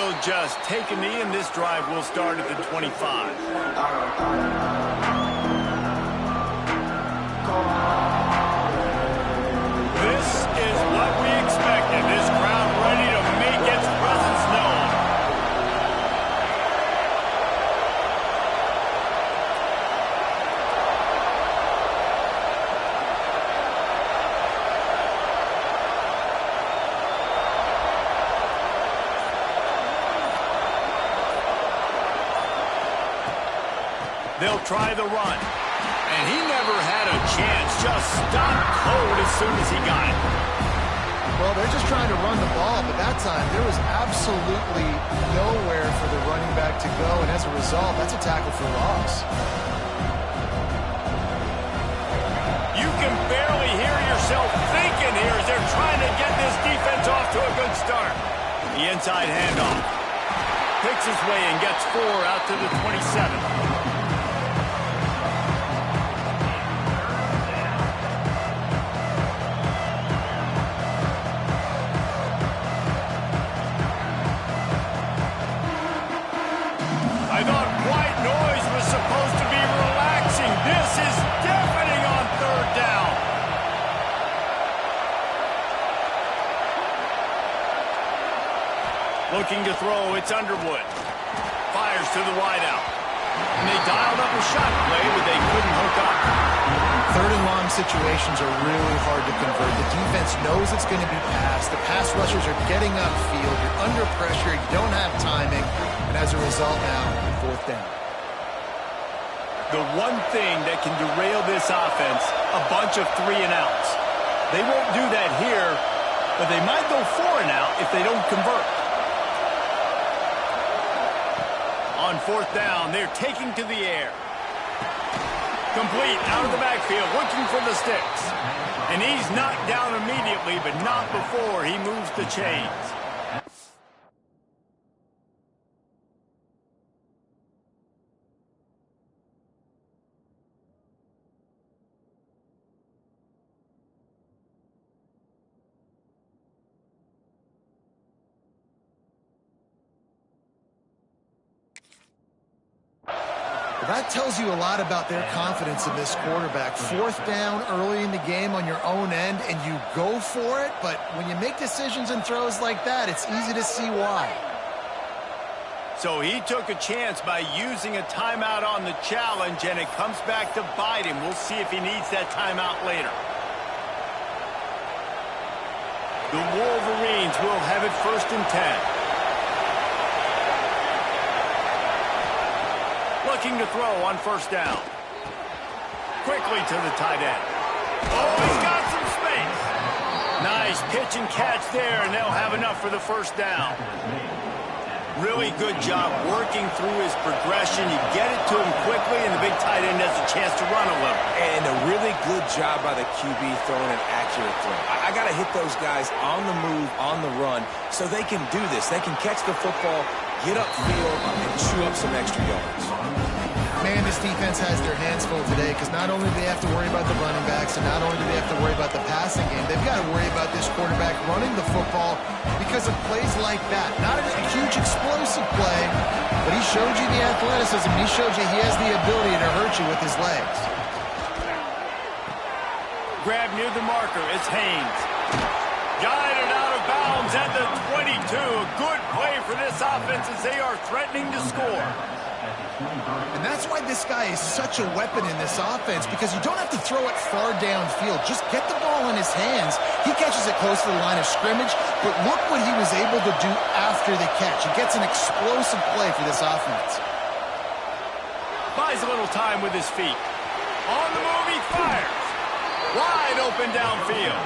He'll just take a knee, and this drive will start at the 25. This is what we expected. This crowd ready to make its presence known. They'll try the run. And he never had a chance. Just stopped cold as soon as he got it. Well, they're just trying to run the ball, but that time there was absolutely nowhere for the running back to go, and as a result, that's a tackle for loss. You can barely hear yourself thinking here as they're trying to get this defense off to a good start. The inside handoff. Picks his way and gets 4 out to the 27. Looking to throw, it's Underwood. Fires to the wideout. And they dialed up a shot play, but they couldn't hook up. Third and long situations are really hard to convert. The defense knows it's going to be passed. The pass rushers are getting upfield. You're under pressure. You don't have timing. And as a result now, 4th down. The one thing that can derail this offense, a bunch of 3-and-outs. They won't do that here, but they might go 4-and-out if they don't convert. On 4th down, they're taking to the air. Complete out of the backfield, looking for the sticks. And he's knocked down immediately, but not before he moves the chains. That tells you a lot about their confidence in this quarterback. 4th down early in the game on your own end, and you go for it, but when you make decisions and throws like that, it's easy to see why. So he took a chance by using a timeout on the challenge, and it comes back to bite him. We'll see if he needs that timeout later. The Wolverines will have it 1st and 10. Looking to throw on 1st down. Quickly to the tight end. Oh, he's got some space. Nice pitch and catch there, and they'll have enough for the 1st down. Really good job working through his progression. You get it to him quickly, and the big tight end has a chance to run a little. And a really good job by the QB throwing an accurate throw. I got to hit those guys on the move, on the run, so they can do this. They can catch the football, get upfield, and chew up some extra yards. Man, this defense has their hands full today because not only do they have to worry about the running backs and not only do they have to worry about the passing game, they've got to worry about this quarterback running the football because of plays like that. Not a huge explosive play, but he showed you the athleticism. He showed you he has the ability to hurt you with his legs. Grab near the marker. It's Haynes. Guided out of bounds at the 22. A good play for this offense as they are threatening to score. And that's why this guy is such a weapon in this offense, because you don't have to throw it far downfield. Just get the ball in his hands. He catches it close to the line of scrimmage, but look what he was able to do after the catch. He gets an explosive play for this offense. Buys a little time with his feet. On the move, he fires. Wide open downfield.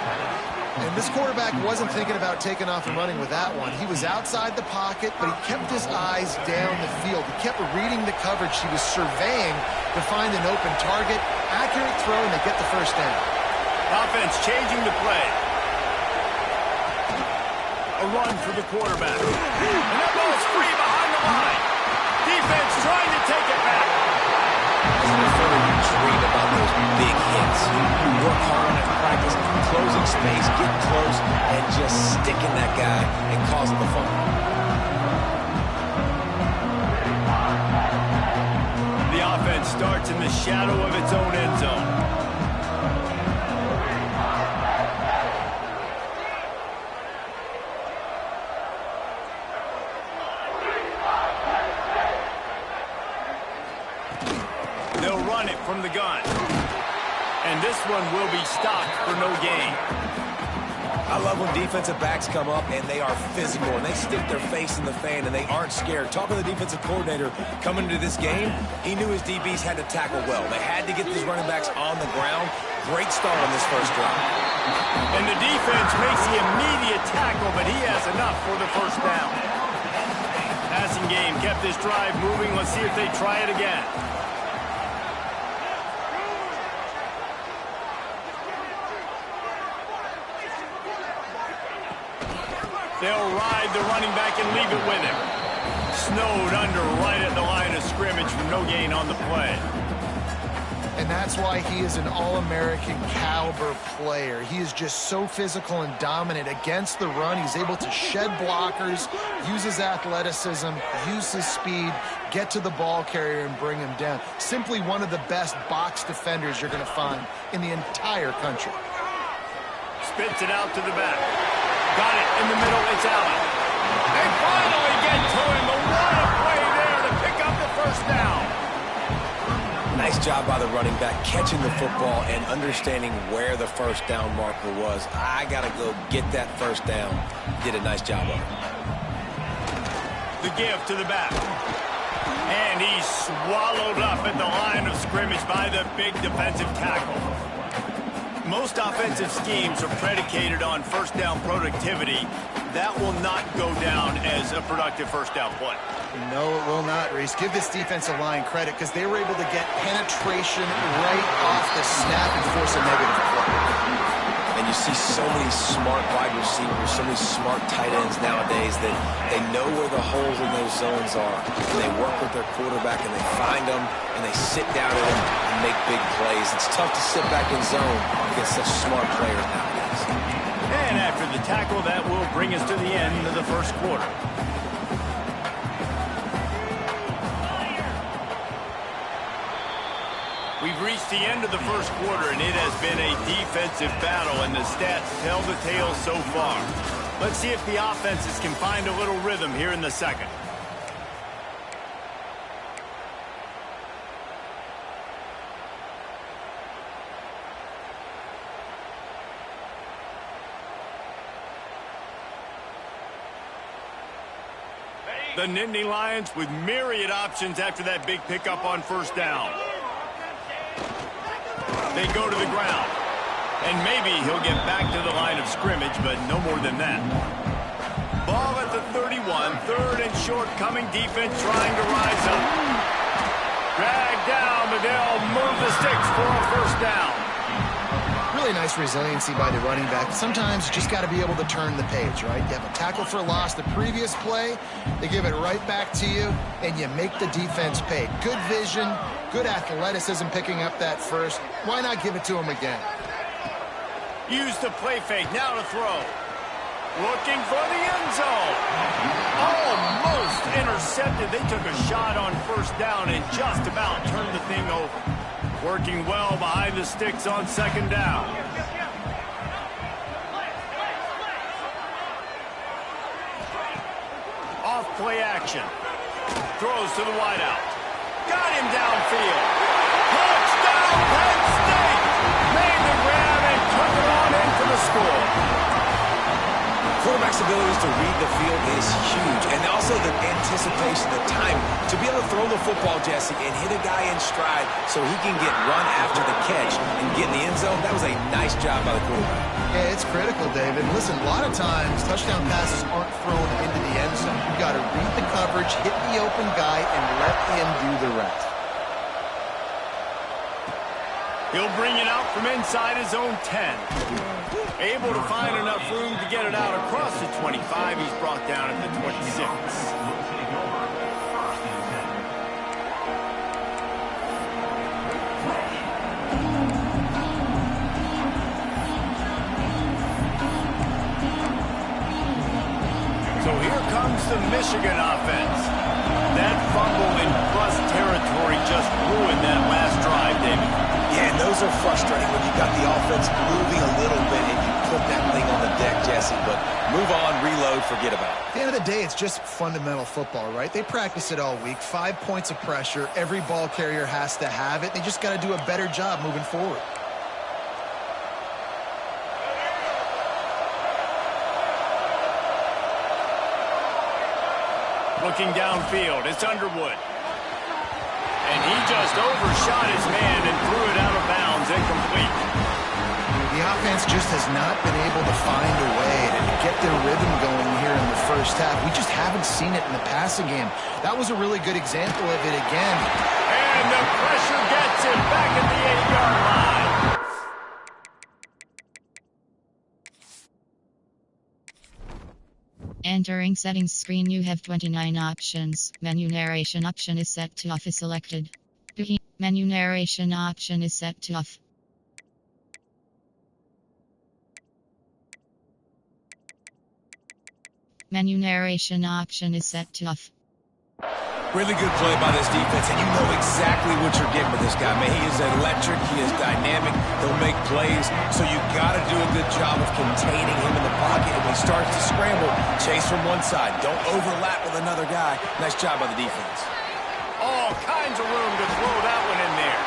And this quarterback wasn't thinking about taking off and running with that one. He was outside the pocket, but he kept his eyes down the field. He kept reading the coverage. He was surveying to find an open target. Accurate throw, and they get the 1st down. Offense changing the play. A run for the quarterback. And that ball's free behind the line. Defense trying to take it back. You dream about those big hits. You work hard on it in practice, closing space, get close, and just sticking that guy and causing the fumble. offense starts in the shadow of its own end zone. They'll run it from the gun. And this one will be stopped for no gain. I love when defensive backs come up and they are physical and they stick their face in the fan and they aren't scared. Talking to the defensive coordinator coming into this game, he knew his DBs had to tackle well. They had to get these running backs on the ground. Great start on this first drive. And the defense makes the immediate tackle, but he has enough for the first down. Passing game kept this drive moving. Let's see if they try it again. They'll ride the running back and leave it with him. Snowed under right at the line of scrimmage for no gain on the play. And that's why he is an All-American caliber player. He is just so physical and dominant against the run. He's able to shed blockers, use his athleticism, use his speed, get to the ball carrier and bring him down. Simply one of the best box defenders you're going to find in the entire country. Spits it out to the back. Got it in the middle. It's Allen. They finally get to him. But what a play there to pick up the first down. Nice job by the running back catching the football and understanding where the first down marker was. I got to go get that first down. Did a nice job of it. The give to the back. And he's swallowed up at the line of scrimmage by the big defensive tackle. Most offensive schemes are predicated on first down productivity. That will not go down as a productive first down play. No, it will not, Reese. Give this defensive line credit because they were able to get penetration right off the snap and force a negative play. And you see so many smart wide receivers, so many smart tight ends nowadays that they know where the holes in those zones are. And they work with their quarterback and they find them and they sit down at them and make big plays. It's tough to sit back in zone against such smart players nowadays. And after the tackle, that will bring us to the end of the first quarter. We've reached the end of the first quarter, and it has been a defensive battle, and the stats tell the tale so far. Let's see if the offenses can find a little rhythm here in the second. The Nittany Lions with myriad options after that big pickup on first down. They go to the ground. And maybe he'll get back to the line of scrimmage, but no more than that. Ball at the 31. Third and short, coming defense trying to rise up. Dragged down, but they'll move the sticks for a first down. Really nice resiliency by the running back. Sometimes you just got to be able to turn the page, right? You have a tackle for a loss the previous play. They give it right back to you, and you make the defense pay. Good vision, good athleticism picking up that first. Why not give it to him again? Use the play fake. Now to throw. Looking for the end zone. Almost intercepted. They took a shot on first down and just about turned the thing over. Working well behind the sticks on second down. Off play action. Throws to the wideout. Got him downfield. Touchdown, Penn State! Made the grab and took it on in for the score. Quarterback's abilities to read the field is huge. And also the anticipation, the time to be able to throw the football, Jesse, and hit a guy in stride so he can get run after the catch and get in the end zone. That was a nice job by the quarterback. Yeah, it's critical, David. Listen, a lot of times touchdown passes aren't thrown into the end zone. You've got to read the coverage, hit the open guy, and let him do the rest. He'll bring it out from inside his own 10. Able to find enough room to get it out across the 25. He's brought down at the 26. So here comes the Michigan offense. That fumble in plus territory just ruined that those are frustrating when you got the offense moving a little bit and you put that thing on the deck, Jesse. But move on, reload, forget about it. At the end of the day, it's just fundamental football, right? They practice it all week. 5 points of pressure. Every ball carrier has to have it. They just got to do a better job moving forward. Looking downfield, it's Underwood. And he just overshot his man and threw it out of bounds, incomplete. The offense just has not been able to find a way to get their rhythm going here in the first half. We just haven't seen it in the passing game. That was a really good example of it again. And the pressure gets him back at the 8-yard line. Entering settings screen, you have 29 options. Menu narration option is set to off is selected. Menu narration option is set to off. Menu narration option is set to off. Really good play by this defense, and you know exactly what you're getting with this guy. Man, he is electric. He is dynamic. He'll make plays, so you got to do a good job of containing him in the pocket. And when he starts to scramble, chase from one side. Don't overlap with another guy. Nice job by the defense. All kinds of room to throw that one in there.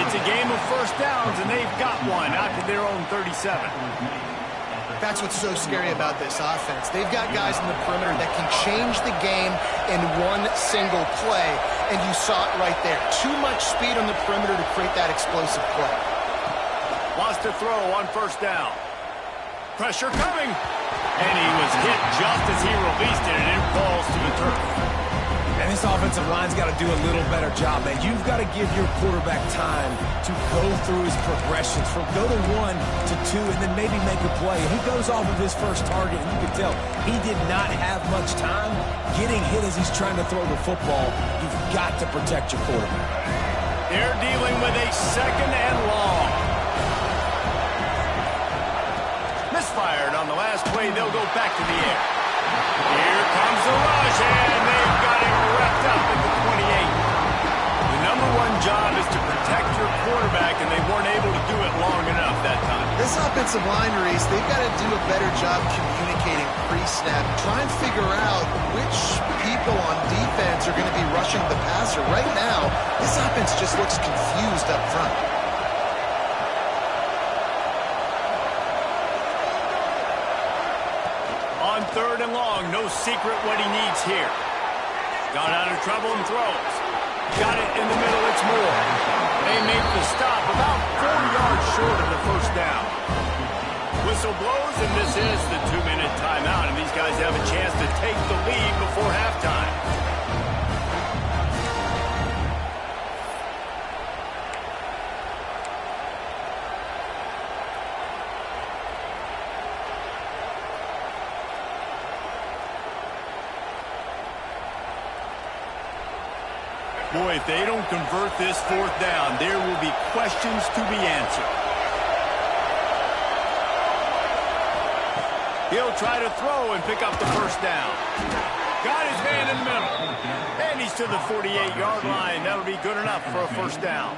It's a game of first downs, and they've got one out to their own 37. That's what's so scary about this offense. They've got guys in the perimeter that can change the game in one single play, and you saw it right there. Too much speed on the perimeter to create that explosive play. Wants to throw on first down. Pressure coming. And he was hit just as he released it, and it falls to the turf. And this offensive line's got to do a little better job, man. You've got to give your quarterback time to go through his progressions from go to 1 to 2 and then maybe make a play. And he goes off of his first target, and you can tell he did not have much time getting hit as he's trying to throw the football. You've got to protect your quarterback. They're dealing with a second and long. Misfired on the last play. They'll go back to the air. Here comes the rush, and they've got him wrapped up at the 28. The number one job is to protect your quarterback, and they weren't able to do it long enough that time. This offensive line, Reese, they've got to do a better job communicating pre-snap. Try and figure out which people on defense are going to be rushing the passer. Right now, this offense just looks confused up front. On third and long, no secret what he needs here. Got out of trouble and throws. Got it in the middle, it's Moore. They make the stop about 4 yards short of the first down. Whistle blows, and this is the 2-minute timeout, and these guys have a chance to take the lead before halftime. Boy, if they don't convert this fourth down, there will be questions to be answered. He'll try to throw and pick up the first down. Got his man in the middle. And he's to the 48-yard line. That'll be good enough for a first down.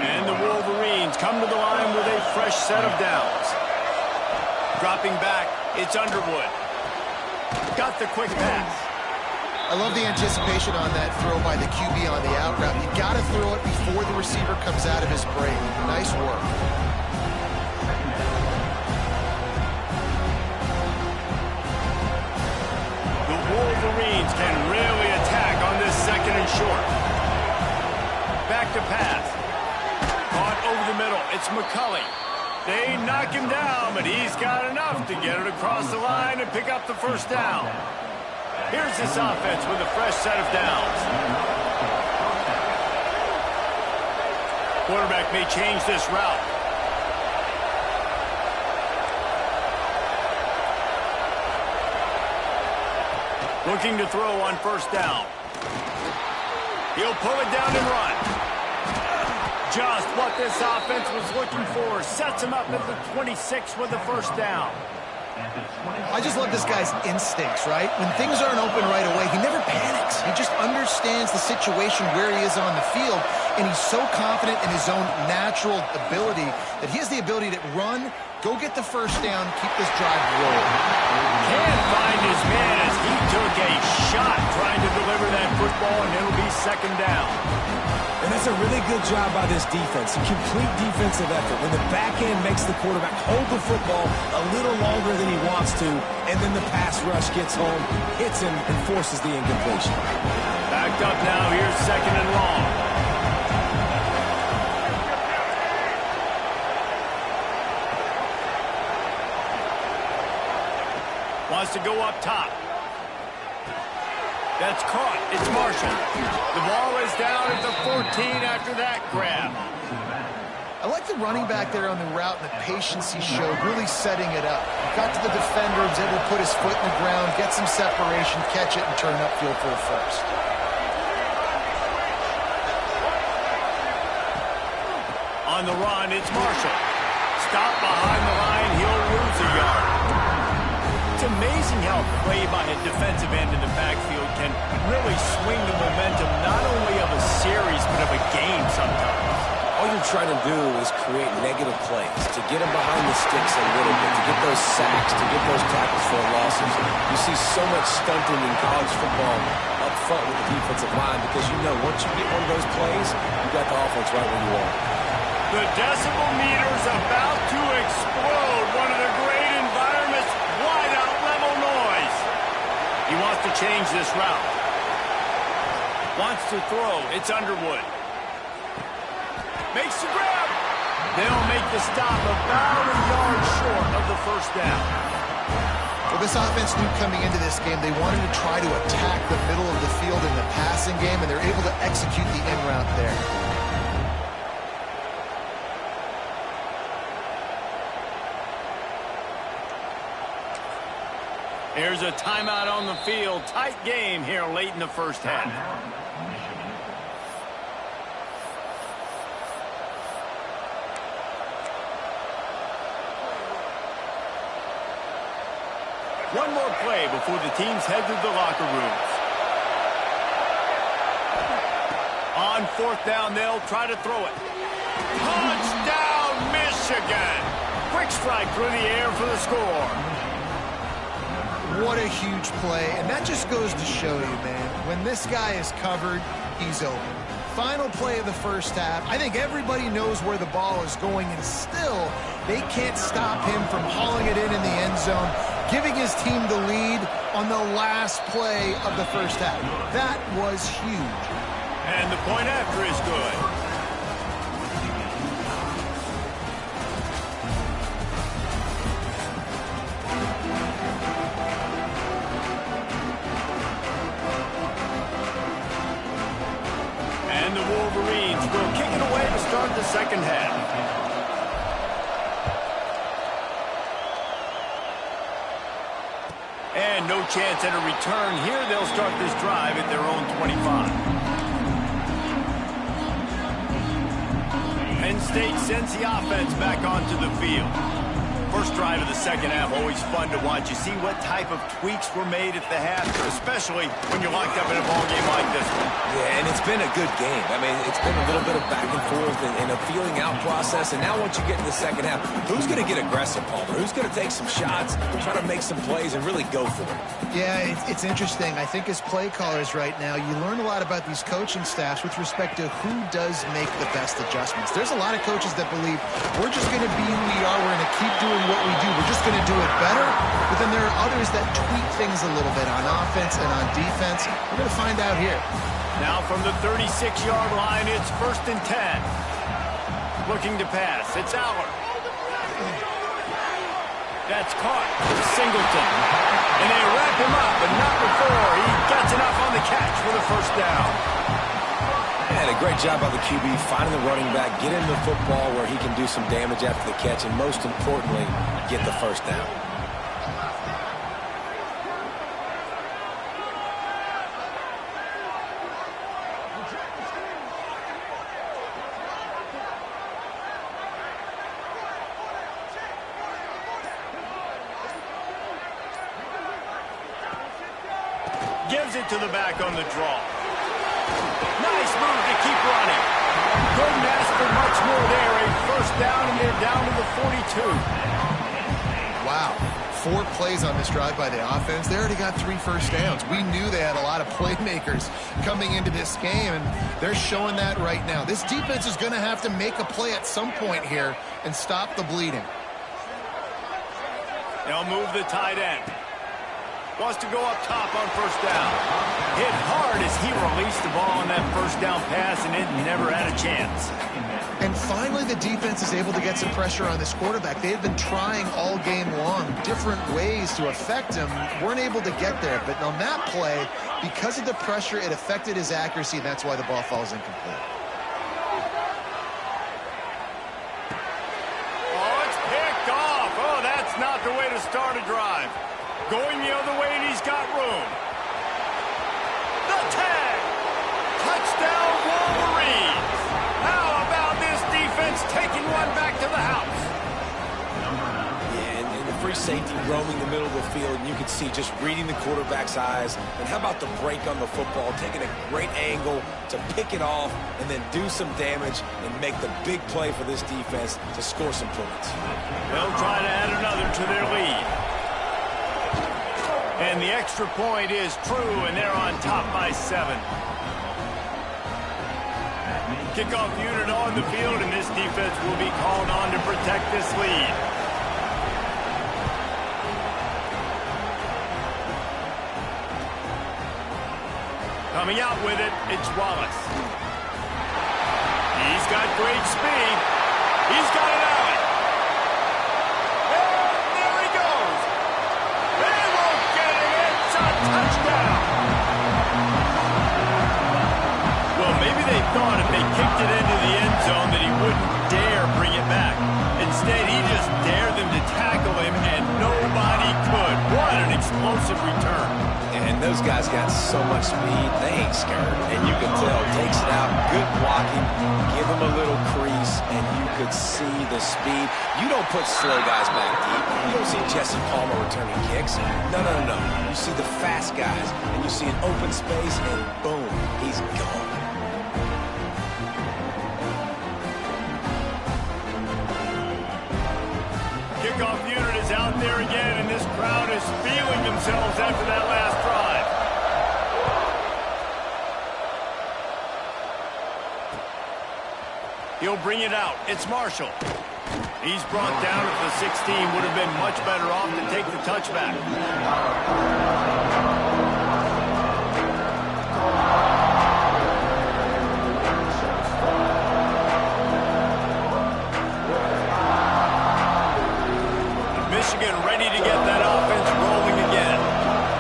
And the Wolverines come to the line with a fresh set of downs. Dropping back, it's Underwood. Got the quick pass. I love the anticipation on that throw by the QB on the out route. You got to throw it before the receiver comes out of his break. Nice work. The Wolverines can really attack on this second and short. Back to pass. Caught over the middle. It's McCulley. They knock him down, but he's got enough to get it across the line and pick up the first down. Here's this offense with a fresh set of downs. Quarterback may change this route. Looking to throw on first down. He'll pull it down and run. Just what this offense was looking for. Sets him up at the 26 with the first down. I just love this guy's instincts, right? When things aren't open right away, he never panics. He just understands the situation where he is on the field, and he's so confident in his own natural ability that he has the ability to run, go get the first down, keep this drive rolling. Can't find his man as he took a shot trying to deliver that football, and it'll be second down. And that's a really good job by this defense, a complete defensive effort. When the back end makes the quarterback hold the football a little longer than he wants to, and then the pass rush gets home, hits him, and forces the incompletion. Backed up now, here's second and long. Wants to go up top. That's caught. It's Marshall. The ball is down at the 14 after that grab. I like the running back there on the route and the patience he showed, really setting it up. Got to the defender, was able to put his foot in the ground, get some separation, catch it, and turn upfield for a first. On the run, it's Marshall. Stop behind the line, he'll lose a yard. It's amazing how play by a defensive end in the backfield can really swing the momentum not only of a series but of a game sometimes. All you're trying to do is create negative plays, to get them behind the sticks a little bit, to get those sacks, to get those tackles for losses. You see so much stunting in college football up front with the defensive line because you know once you get one of those plays, you got the offense right where you want. The decibel meter's about to explode. One of the great environments, wide out level noise. He wants to change this route. Wants to throw. It's Underwood. Makes the grab. They'll make the stop about a yard short of the first down. Well, this offense knew coming into this game they wanted to try to attack the middle of the field in the passing game, and they're able to execute the in route there. Here's a timeout on the field. Tight game here late in the first half. One more play before the teams head to the locker rooms. On fourth down, they'll try to throw it. Touchdown, Michigan! Quick strike through the air for the score. What a huge play, and that just goes to show you, man, when this guy is covered, he's open. Final play of the first half. I think everybody knows where the ball is going, and still, they can't stop him from hauling it in the end zone, giving his team the lead on the last play of the first half. That was huge. And the point after is good. And the Wolverines will kick it away to start the second half. And no chance at a return here. They'll start this drive at their own 25. Penn State sends the offense back onto the field. First drive of the second half, always fun to watch. You see what type of tweaks were made at the half, especially when you're locked up in a ball game like this one. Yeah, and it's been a good game. I mean, it's been a little bit of back and forth and a feeling out process. And now once you get to the second half, who's going to get aggressive, Palmer? Who's going to take some shots, try to make some plays, and really go for it? Yeah, it's interesting. I think as play callers right now, you learn a lot about these coaching staffs with respect to who does make the best adjustments. There's a lot of coaches that believe we're just going to be who we are. We're going to keep doing what we do. We're just going to do it better. But then there are others that tweak things a little bit on offense and on defense. We're going to find out here. Now from the 36-yard line, it's 1st and 10. Looking to pass. It's Aller. That's caught. Singleton. And they wrap him up, but not before he gets enough on the catch for the first down. And a great job by the QB finding the running back, get him the football where he can do some damage after the catch, and most importantly, get the first down. Gives it to the back on the draw. Nice move to keep running. 2. Wow. 4 plays on this drive by the offense. They already got 3 first downs. We knew they had a lot of playmakers coming into this game, and they're showing that right now. This defense is going to have to make a play at some point here and stop the bleeding. They'll move the tight end. Wants to go up top on first down. Hit hard as he released the ball on that first down pass, and it never had a chance. And finally, the defense is able to get some pressure on this quarterback. They had been trying all game long different ways to affect him. Weren't able to get there. But on that play, because of the pressure, it affected his accuracy, and that's why the ball falls incomplete. Oh, it's picked off. Oh, that's not the way to start a drive. Going the other way, and he's got room. The tag. Touchdown, Wolverines. How about this defense taking one back to the house? Yeah, and the free safety roaming the middle of the field, and you can see just reading the quarterback's eyes. And how about the break on the football, taking a great angle to pick it off and then do some damage and make the big play for this defense to score some points. They'll try to add another to their lead. And the extra point is true, and they're on top by 7. Kickoff unit on the field, and this defense will be called on to protect this lead. Coming out with it, it's Wallace. He's got great speed. He's got it out. And there he goes. They won't get it. It's a touchdown. Well, maybe they thought if they kicked it into the end zone that he wouldn't dare bring it back. Instead, he just dared them to tackle him, and nobody could. What an explosive return. And those guys got so much speed, they ain't scared. And you can tell, takes it out, good blocking, give them a little crease, and you could see the speed. You don't put slow guys back deep. You don't see Jesse Palmer returning kicks. No, no, no, no. You see the fast guys, and you see an open space, and boom, he's gone. Kickoff unit is out there again, and this crowd is feeling themselves after that last drive. He'll bring it out. It's Marshall. He's brought down at the 16. Would have been much better off to take the touchback. Michigan ready to get that offense rolling again.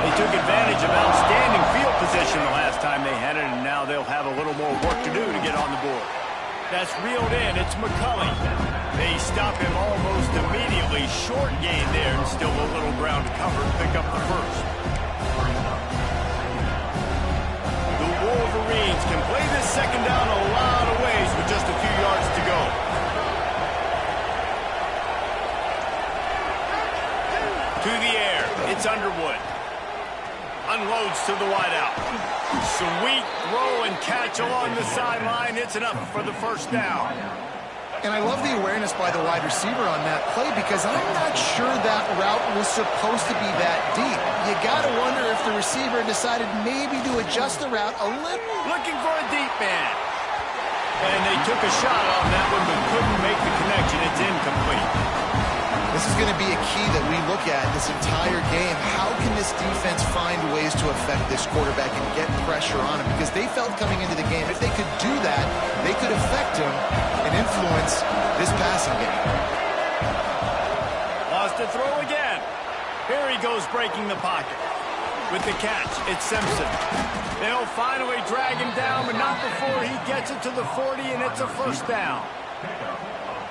They took advantage of outstanding field position the last time they had it, and now they'll have a little more work to do to get on the board. That's reeled in. It's McCulley. They stop him almost immediately. Short gain there, and still a little ground to cover and pick up the first. The Wolverines can play this second down a lot of ways with just a few yards to go. To the air, it's Underwood. Unloads to the wideout. Sweet throw and catch along the sideline. It's enough for the first down. And I love the awareness by the wide receiver on that play, because I'm not sure that route was supposed to be that deep. You got to wonder if the receiver decided maybe to adjust the route a little. Looking for a deep man. And they took a shot on that one, but couldn't make the connection. It's incomplete. This is going to be a key that we look at this entire game. How can this defense find ways to affect this quarterback and get pressure on him? Because they felt coming into the game, if they could do that, they could affect him and influence this passing game. Lost a throw again. Here he goes breaking the pocket. With the catch, it's Simpson. They'll finally drag him down, but not before he gets it to the 40, and it's a first down.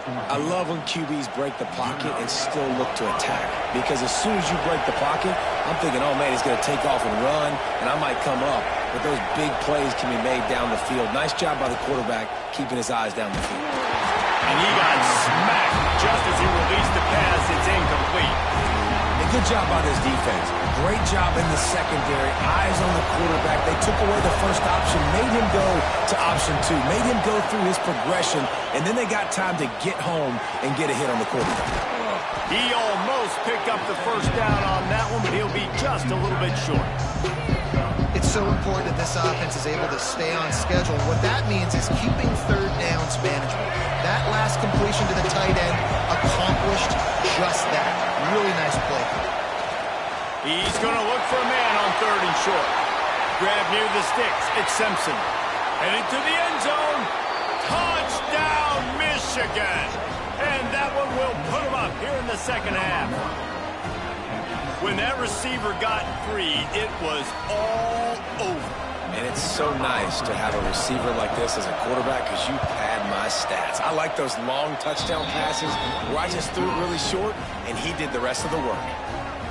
I love when QBs break the pocket and still look to attack. Because as soon as you break the pocket, I'm thinking, oh, man, he's going to take off and run, and I might come up. But those big plays can be made down the field. Nice job by the quarterback keeping his eyes down the field. And he got smacked just as he released the pass. It's incomplete. And Good job by this defense. Great job in the secondary. Eyes on the quarterback. They took away the first option, made him go to option 2, made him go through his progression, and then they got time to get home and get a hit on the quarterback. He almost picked up the first down on that one, but he'll be just a little bit short. It's so important that this offense is able to stay on schedule. What that means is keeping third downs manageable. That last completion to the tight end accomplished just that. Really nice play. He's going to look for a man on 3rd and short. Grab near the sticks. It's Simpson. Headed to the end zone. Touchdown, Michigan. And that one will put him up here in the second half. When that receiver got free, it was all over. And it's so nice to have a receiver like this as a quarterback because you pad my stats. I like those long touchdown passes where I just threw it really short, and he did the rest of the work.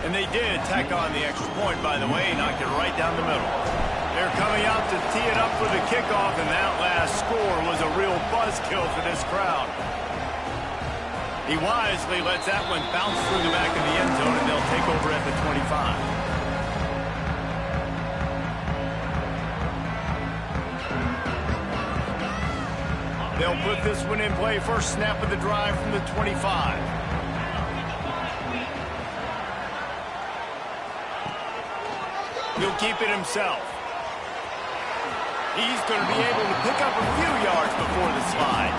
And they did tack on the extra point, by the way, knocked it right down the middle. They're coming out to tee it up for the kickoff, and that last score was a real buzzkill for this crowd. He wisely lets that one bounce through the back of the end zone, and they'll take over at the 25. They'll put this one in play. First snap of the drive from the 25. He'll keep it himself. He's going to be able to pick up a few yards before the slide.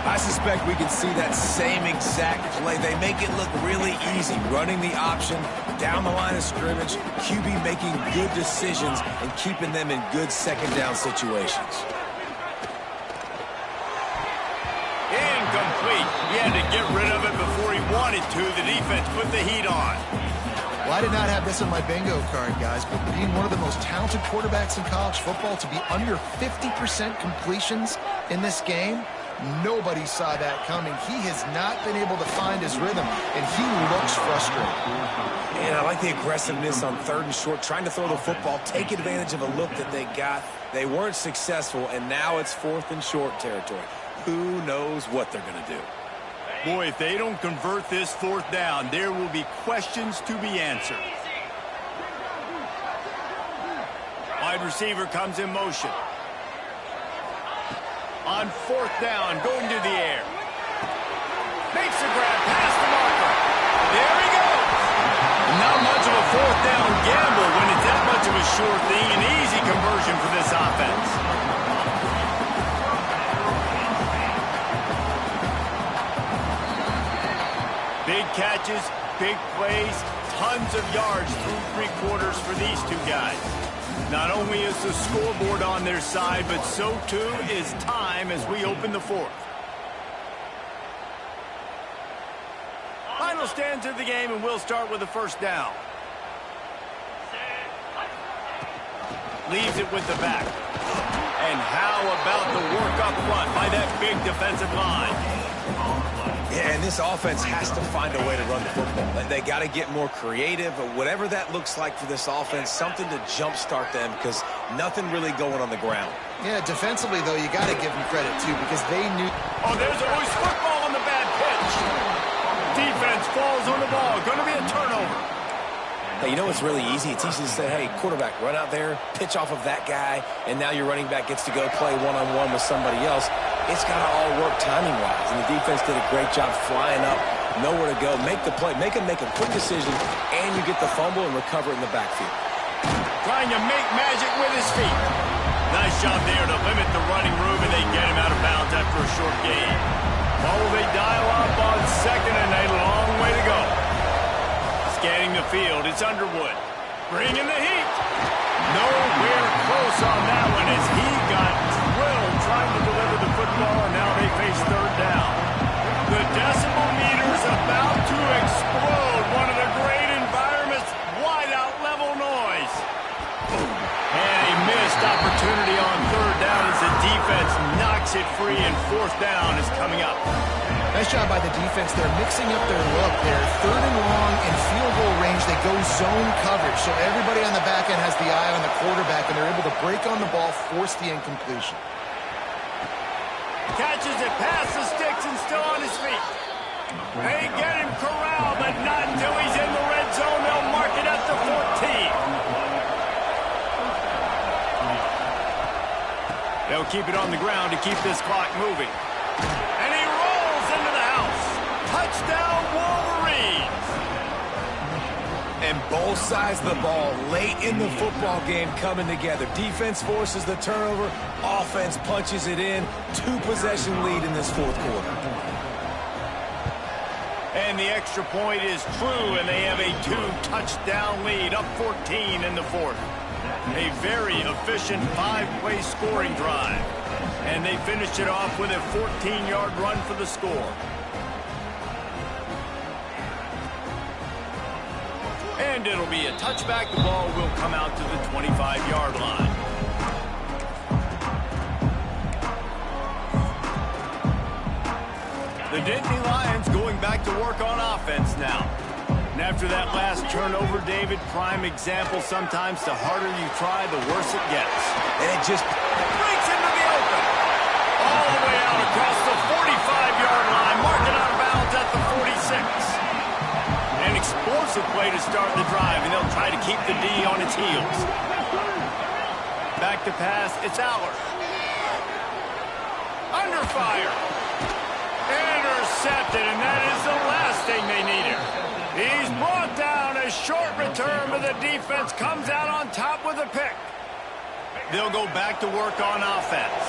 I suspect we can see that same exact play. They make it look really easy, running the option down the line of scrimmage, QB making good decisions and keeping them in good second down situations. Incomplete. He had to get rid of it before he wanted to. The defense put the heat on. Well, I did not have this on my bingo card, guys, but being one of the most talented quarterbacks in college football, to be under 50% completions in this game, nobody saw that coming. He has not been able to find his rhythm, and he looks frustrated. And I like the aggressiveness on 3rd and short, trying to throw the football, take advantage of a look that they got. They weren't successful, and now it's 4th and short territory. Who knows what they're going to do? Boy, if they don't convert this 4th down, there will be questions to be answered. Wide receiver comes in motion. On 4th down, going to the air. Makes a grab past the marker. There he goes. Not much of a 4th down gamble when it's that much of a sure thing. An easy conversion for this offense. Big catches, big plays, tons of yards through 3 quarters for these two guys. Not only is the scoreboard on their side, but so too is time as we open the 4th. Final stands of the game, and we'll start with the 1st down. Leaves it with the back. And how about the work up front by that big defensive line? Yeah, and this offense has to find a way to run the football. They got to get more creative, or whatever that looks like for this offense, something to jumpstart them because nothing really going on the ground. Yeah, defensively, though, you got to give them credit, too, because they knew... Oh, there's a loose football on the bad pitch. Defense falls on the ball. Going to be a turnover. Hey, you know what's really easy? It's easy to say, hey, quarterback, run out there, pitch off of that guy, and now your running back gets to go play one-on-one with somebody else. It's got to all work timing-wise, and the defense did a great job flying up, nowhere to go, make the play, make a quick decision, and you get the fumble and recover in the backfield. Trying to make magic with his feet. Nice job there to limit the running room, and they get him out of bounds after a short gain. Oh, they dial up on 2nd and a long way to go. Scanning the field, it's Underwood. Bringing the heat. Nowhere close on that one as he got drilled trying to deliver the football, and now they face 3rd down. The decibel meter's about to explode. One of the great environments, wide-out level noise. And a missed opportunity on 3rd down as the defense knocks it free, and 4th down is coming up. Nice job by the defense. They're mixing up their look. They're 3rd and long in field goal range. They go zone coverage, so everybody on the back end has the eye on the quarterback, and they're able to break on the ball, force the incompletion. Catches it past the sticks and still on his feet. They get him corralled, but not until he's in the red zone. to 14. They'll keep it on the ground to keep this clock moving. And he rolls into the house. Touchdown, Wolverines! And both sides of the ball late in the football game coming together. Defense forces the turnover. Offense punches it in. 2-possession lead in this fourth quarter. And the extra point is true, and they have a 2-touchdown lead, up 14 in the fourth. A very efficient 5-play scoring drive. And they finished it off with a 14-yard run for the score. And it'll be a touchback. The ball will come out to the 25-yard line. The Nittany Lions going back to work on offense now. And after that last turnover, David, prime example sometimes the harder you try, the worse it gets. And it just breaks into the open. All the way out across the 45-yard line, marking out of bounds at the 46. An explosive play to start the drive, and they'll try to keep the D on its heels. Back to pass, it's Aller. Under fire. Intercepted, and that is the last thing they needed. He's brought down. A short return, but the defense comes out on top with a pick. They'll go back to work on offense.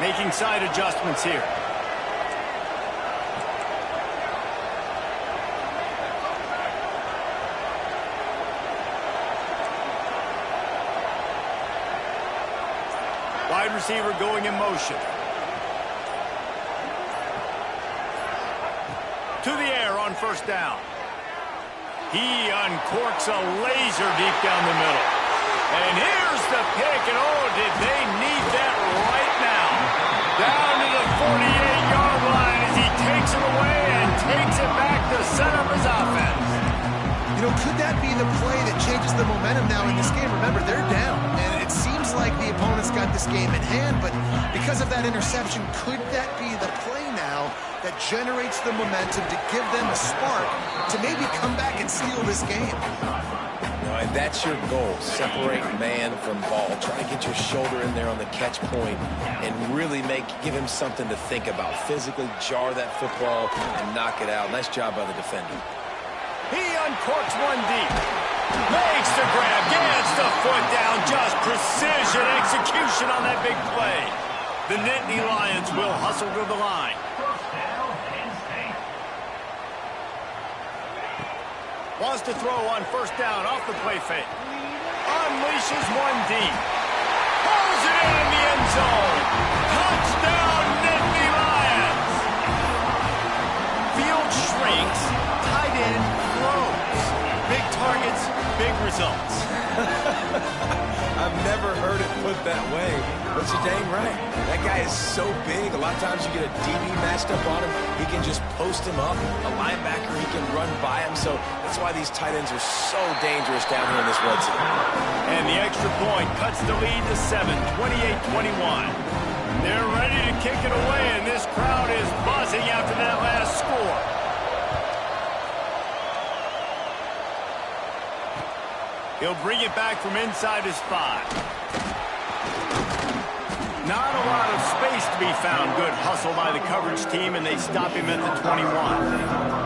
Making side adjustments here. Wide receiver going in motion. To the air on first down. He uncorks a laser deep down the middle. And here's the pick, and oh, did they need that right now. Down to the 48-yard line as he takes it away and takes it back to set up his offense. You know, could that be the play that changes the momentum now in this game? Remember, they're down, and it seems like the opponent's got this game in hand, but because of that interception, could that be the play now that generates the momentum to give them a spark to maybe come back and steal this game? And that's your goal. Separate man from ball. Try to get your shoulder in there on the catch point and really give him something to think about. Physically jar that football and knock it out. Nice job by the defender. He uncorks one deep. Makes the grab. Gets the foot down. Just precision execution on that big play. The Nittany Lions will hustle to the line. Wants to throw on first down off the play fake. Unleashes one deep. Pulls it in the end zone. Touchdown, Nittany Lions. Field shrinks. Tight end grows. Big targets, big results. I've never heard it put that way, but you're dang right. That guy is so big. A lot of times you get a DB matched up on him. He can just post him up. A linebacker, he can run by him. So that's why these tight ends are so dangerous down here in this red zone. And the extra point cuts the lead to 7, 28-21. They're ready to kick it away, and this crowd is buzzing after that last score. He'll bring it back from inside his 5. Not a lot of space to be found. Good hustle by the coverage team, and they stop him at the 21.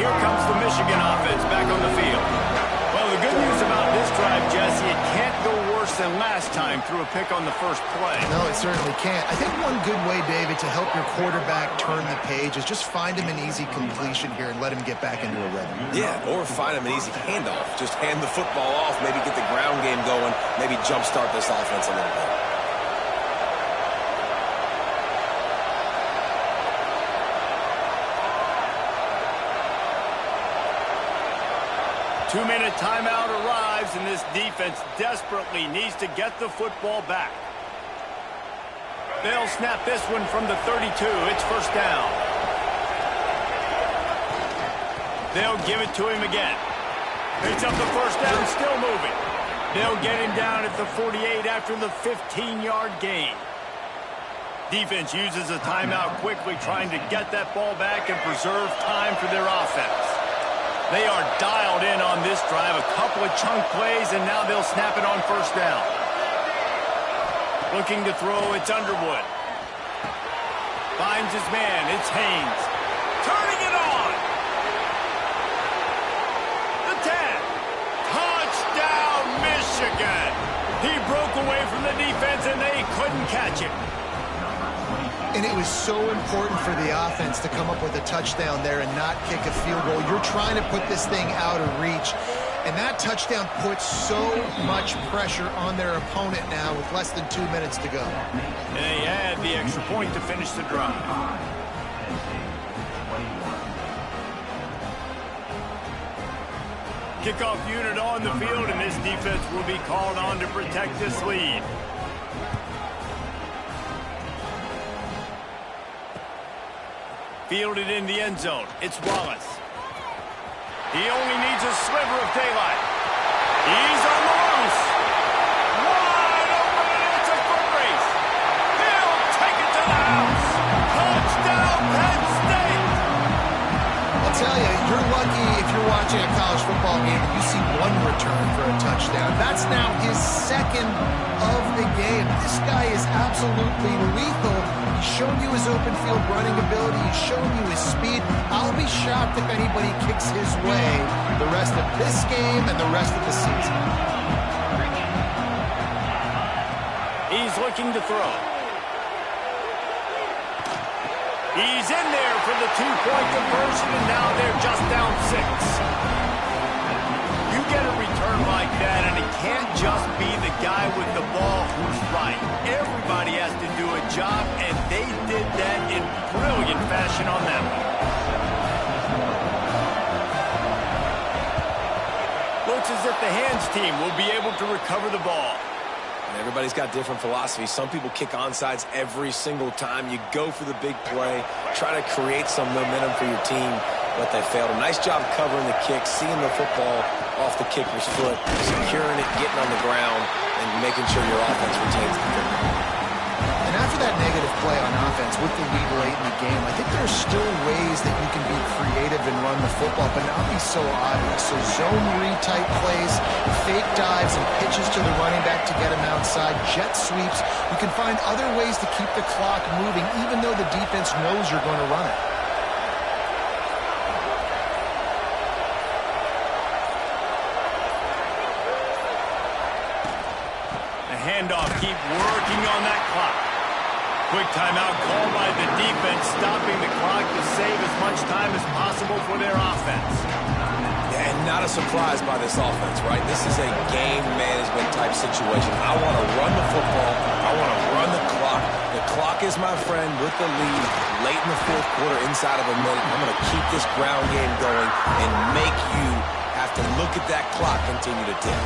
Here comes the Michigan offense back on the field. Well, the good news about this drive, Jesse, it can't go worse than last time through a pick on the first play. No, it certainly can't. I think one good way, David, to help your quarterback turn the page is just find him an easy completion here and let him get back into a rhythm. Yeah, or find him an easy handoff. Just hand the football off, maybe get the ground game going, maybe jumpstart this offense a little bit. Two-minute timeout arrives, and this defense desperately needs to get the football back. They'll snap this one from the 32. It's first down. They'll give it to him again. Picks up the first down, still moving. They'll get him down at the 48 after the 15-yard gain. Defense uses a timeout quickly, trying to get that ball back and preserve time for their offense. They are dialed in on this drive, a couple of chunk plays, and now they'll snap it on first down. Looking to throw, it's Underwood. Finds his man, it's Haynes. Turning it on. The 10. Touchdown, Michigan. He broke away from the defense, and they couldn't catch him. And it was so important for the offense to come up with a touchdown there and not kick a field goal. You're trying to put this thing out of reach. And that touchdown puts so much pressure on their opponent now with less than 2 minutes to go. And they add the extra point to finish the drive. Kickoff unit on the field, and this defense will be called on to protect this lead. Fielded in the end zone. It's Wallace. He only needs a sliver of daylight. He's on the loose. Wide open, and it's a foot race. He'll take it to the house. Touchdown, Penn State. I'll tell you, you're lucky if you're watching a college football game and you see one return for a touchdown. That's now his second of the game. This guy is absolutely lethal. He's shown you his open field running ability. He's shown you his speed. I'll be shocked if anybody kicks his way the rest of this game and the rest of the season. He's looking to throw. He's in there for the two-point conversion, and now they're just down 6. You get a return like that, and it can't just be the guy with the ball who's right. Everybody has to do a job, and they did that in brilliant fashion on that one. Looks as if the hands team will be able to recover the ball. And everybody's got different philosophies. Some people kick onside every single time. You go for the big play, try to create some momentum for your team, but they failed. A nice job covering the kick, seeing the football off the kicker's foot, securing it, getting on the ground, and making sure your offense retains the football. And after that negative play on offense with the lead late in the game, I think there's still ways that you can be creative and run the football, but not be so obvious. So zone read type plays, fake dives and pitches to the running back to get him outside, jet sweeps. You can find other ways to keep the clock moving, even though the defense knows you're going to run it. The handoff, keep working on that clock. Quick timeout called by the defense, stopping the clock to save as much time as possible for their offense. And not a surprise by this offense, right? This is a game management type situation. I want to run the football. I want to run the clock. The clock is my friend with the lead late in the fourth quarter, inside of a minute. I'm going to keep this ground game going and make you have to look at that clock continue to tick.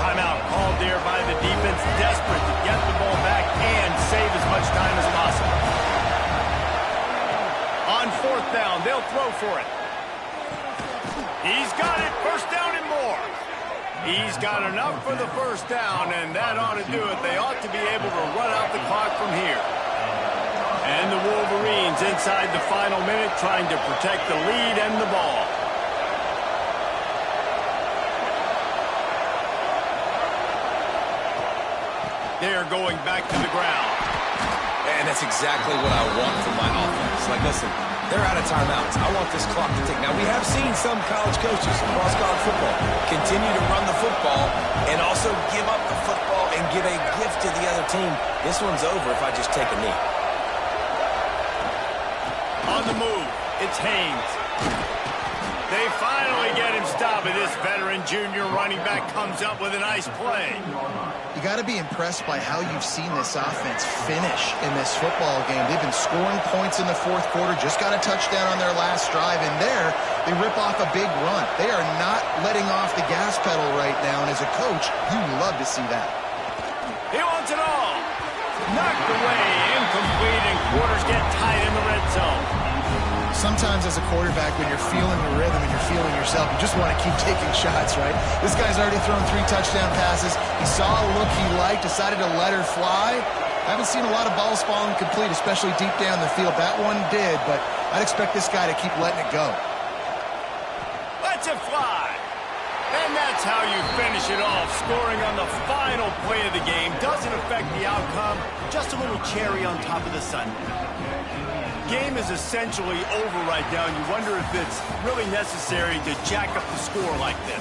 Timeout called there by the defense, desperate to get the ball back and save as much time as possible. On fourth down, they'll throw for it. He's got it, first down and more. He's got enough for the first down, and that ought to do it. They ought to be able to run out the clock from here. And the Wolverines inside the final minute trying to protect the lead and the ball. They're going back to the ground. And that's exactly what I want from my offense. Like, listen, they're out of timeouts. I want this clock to tick. Now, we have seen some college coaches across college football continue to run the football and also give up the football and give a gift to the other team. This one's over if I just take a knee. On the move, it's Haynes. They finally get him stopped, and this veteran junior running back comes up with a nice play. You got to be impressed by how you've seen this offense finish in this football game. They've been scoring points in the fourth quarter, just got a touchdown on their last drive, and there they rip off a big run. They are not letting off the gas pedal right now, and as a coach, you love to see that. He wants it all. Knocked away, incomplete, and quarters get tight in the red zone. Sometimes as a quarterback, when you're feeling the rhythm and you're feeling your yourself. You just want to keep taking shots, right? This guy's already thrown 3 touchdown passes. He saw a look he liked, decided to let her fly. I haven't seen a lot of balls falling complete, especially deep down the field. That one did, but I'd expect this guy to keep letting it go. Let's it fly. And that's how you finish it off. Scoring on the final play of the game doesn't affect the outcome. Just a little cherry on top of the sundae. Game is essentially over right now, and you wonder if it's really necessary to jack up the score like this.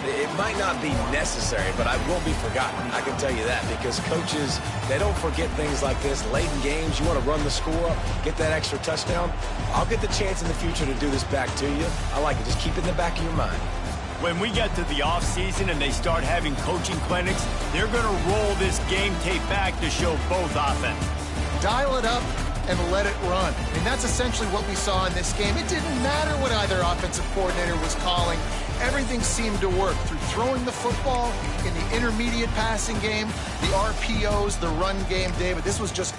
It might not be necessary, but I won't be forgotten. I can tell you that, because coaches, they don't forget things like this. Late in games, you want to run the score up, get that extra touchdown. I'll get the chance in the future to do this back to you. I like it. Just keep it in the back of your mind. When we get to the offseason and they start having coaching clinics, they're going to roll this game tape back to show both offenses. Dial it up and let it run. I mean, that's essentially what we saw in this game. It didn't matter what either offensive coordinator was calling. Everything seemed to work through throwing the football, in the intermediate passing game, the RPOs, the run game. David, this was just...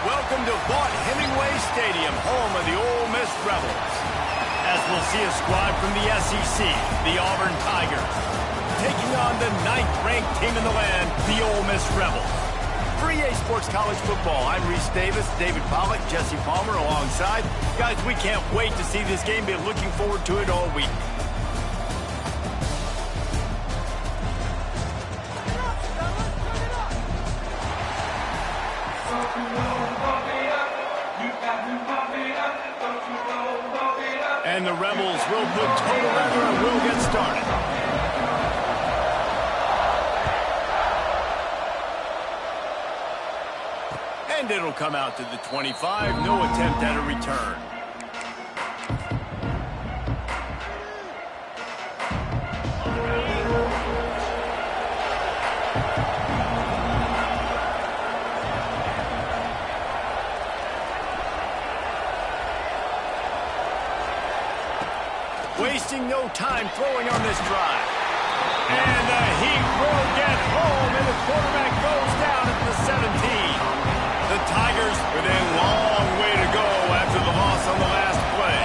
Welcome to Vaught-Hemingway Stadium, home of the Ole Miss Rebels. As we'll see a squad from the SEC, the Auburn Tigers, taking on the 9th-ranked team in the land, the Ole Miss Rebels. For EA Sports College Football, I'm Reese Davis, David Pollack, Jesse Palmer alongside. Guys, we can't wait to see this game. Been looking forward to it all week. And the Rebels will put total leather and will get started. 1 And it'll come out to the 25. No attempt at a return. Wasting no time throwing on this drive. And the Heat will get home, and the quarterback goes down at the 17. The Tigers with a long way to go after the loss on the last play.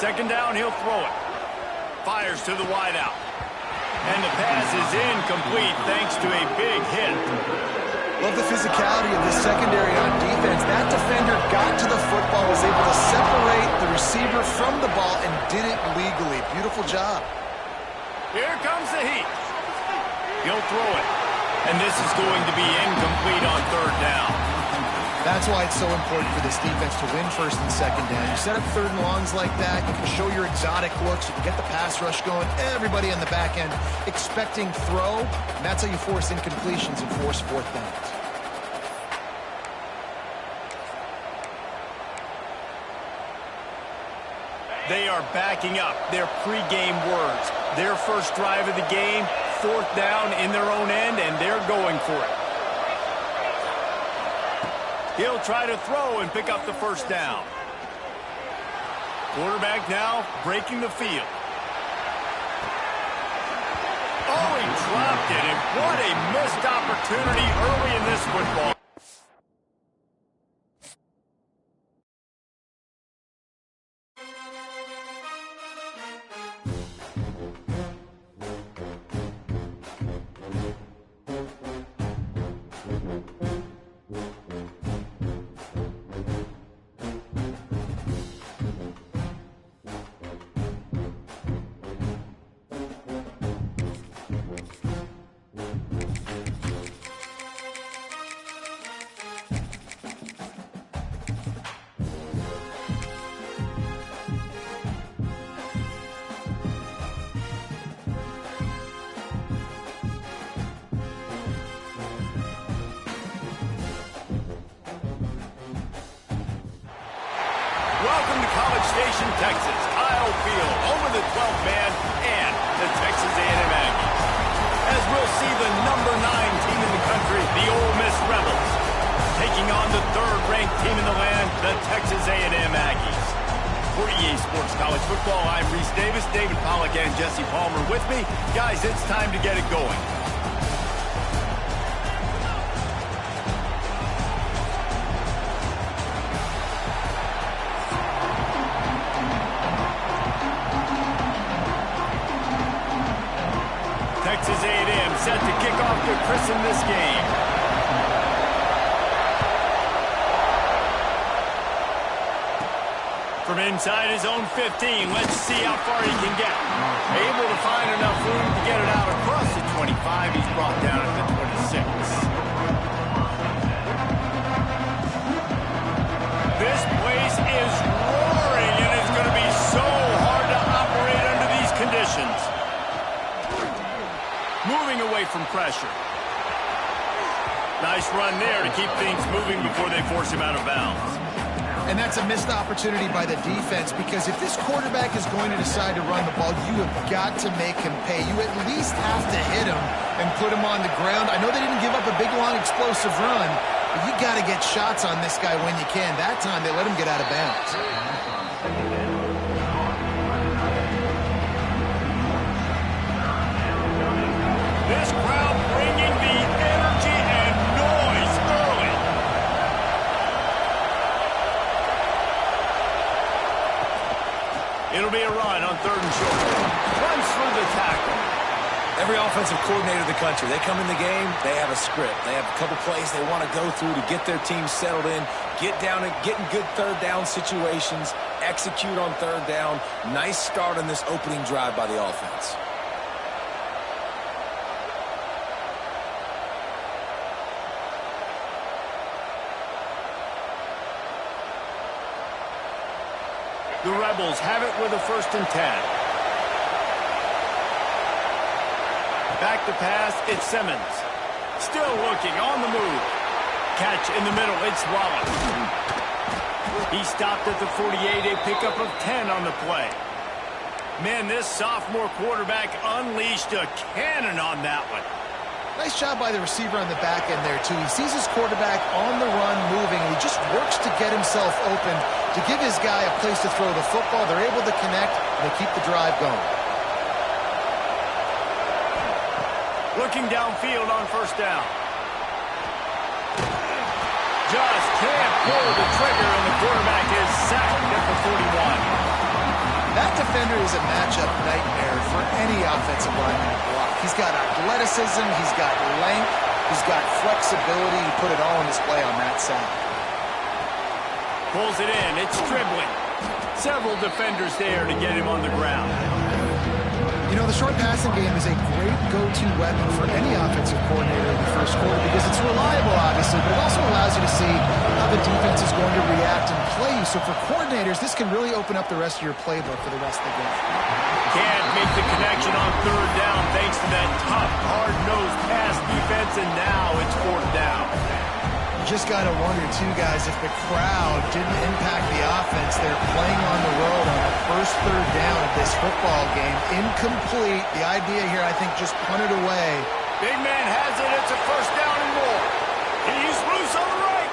Second down, he'll throw it. Fires to the wideout. And the pass is incomplete thanks to a big hit. Love the physicality of this secondary on defense. That defender got to the football, was able to separate the receiver from the ball, and did it legally. Beautiful job. Here comes the Heat. He'll throw it. And this is going to be incomplete on third down. That's why it's so important for this defense to win first and second down. You set up third and longs like that, you can show your exotic looks, you can get the pass rush going, everybody on the back end expecting throw, and that's how you force incompletions and force fourth downs. They are backing up their pregame words. Their first drive of the game, fourth down in their own end, and they're going for it. He'll try to throw and pick up the first down. Quarterback now breaking the field. Oh, he dropped it, and what a missed opportunity early in this football. Welcome to College Station, Texas. Kyle Field, home of the 12th man and the Texas A&M Aggies. As we'll see the number 9 team in the country, the Ole Miss Rebels, taking on the third-ranked team in the land, the Texas A&M Aggies. For EA Sports College Football, I'm Reese Davis, David Pollack, and Jesse Palmer with me. Guys, it's time to get it going. Texas A&M set to kick off to christen this game. From inside his own 15, let's see how far he can get. Able to find enough room to get it out across the 25. He's brought down at the 26. This place is roaring, and it's going to be so hard to operate under these conditions. Moving away from pressure. Nice run there to keep things moving before they force him out of bounds. And that's a missed opportunity by the defense, because if this quarterback is going to decide to run the ball, you have got to make him pay. You at least have to hit him and put him on the ground. I know they didn't give up a big, long, explosive run, but you got to get shots on this guy when you can. That time, they let him get out of bounds. This crowd bringing the energy and noise early. It'll be a run on third and short. Runs through the tackle. Every offensive coordinator in the country, they come in the game, they have a script. They have a couple plays they want to go through to get their team settled in, get down and get in good third down situations, execute on third down. Nice start on this opening drive by the offense. The Rebels have it with a 1st and 10. Back to pass, it's Simmons. Still looking, on the move. Catch in the middle, it's Wallace. He stopped at the 48, a pickup of 10 on the play. Man, this sophomore quarterback unleashed a cannon on that one. Nice job by the receiver on the back end there, too. He sees his quarterback on the run moving, and he just works to get himself open to give his guy a place to throw the football. They're able to connect, and they keep the drive going. Looking downfield on 1st down. Just can't pull the trigger, and the quarterback is sacked at the 41. That defender is a matchup nightmare for any offensive lineman to block. He's got athleticism, he's got length, he's got flexibility. He put it all on display on that sack. Pulls it in, it's dribbling. Several defenders there to get him on the ground. You know, the short passing game is a great go-to weapon for any offensive coordinator in the 1st quarter because it's reliable, obviously, but it also allows you to see how the defense is going to react and play you. So for coordinators, this can really open up the rest of your playbook for the rest of the game. Can't make the connection on 3rd down thanks to that tough, hard-nosed pass defense, and now it's 4th down. Just got to wonder, too, guys, if the crowd didn't impact the offense. They're playing on the road on the 1st 3rd down of this football game. Incomplete. The idea here, I think, just punt it away. Big man has it. It's a 1st down and more. He's loose on the right.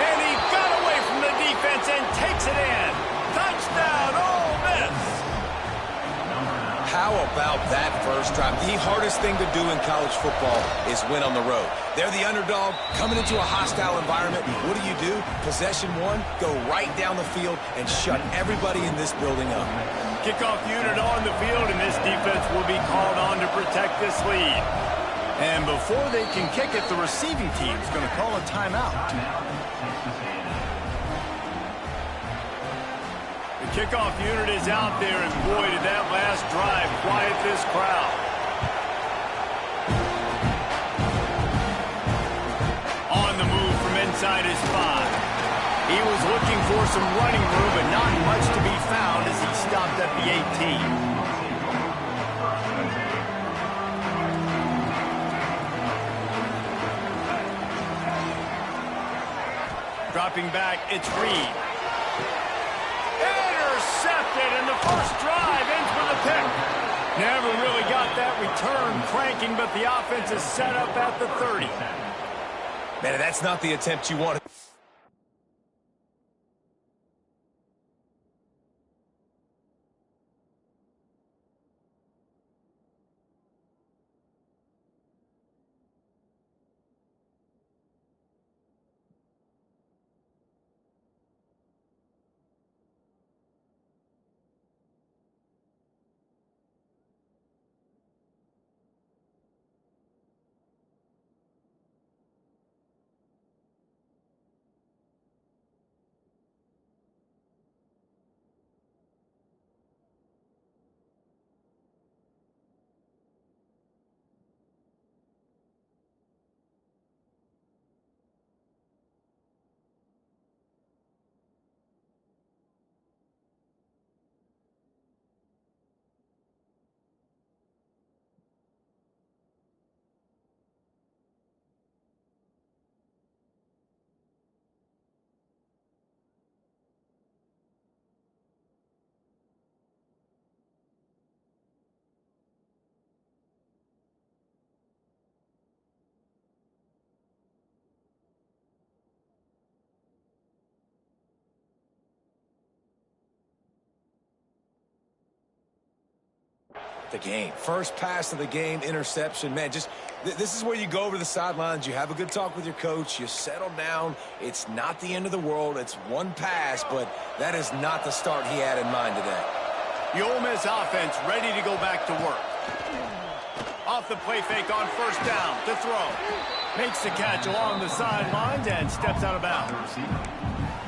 And he got away from the defense and takes it in. Touchdown, Ole Miss. How about that first drive? The hardest thing to do in college football is win on the road. They're the underdog, coming into a hostile environment. What do? Possession 1, go right down the field and shut everybody in this building up. Kickoff unit on the field, and this defense will be called on to protect this lead. And before they can kick it, the receiving team is going to call a timeout. The kickoff unit is out there, and boy, did that last drive quiet this crowd. On the move from inside his 5. He was looking for some running room, but not much to be found as he stopped at the 18. Dropping back, it's Reed. Intercepted, and the first drive ends with a pick. Never really got that return cranking, but the offense is set up at the 30. Man, that's not the attempt you wanted. The game. First pass of the game, interception. Man, just this is where you go over the sidelines. You have a good talk with your coach. You settle down. It's not the end of the world. It's one pass, but that is not the start he had in mind today. The Ole Miss offense ready to go back to work. Off the play fake on 1st down to throw. Makes the catch along the sidelines and steps out of bounds.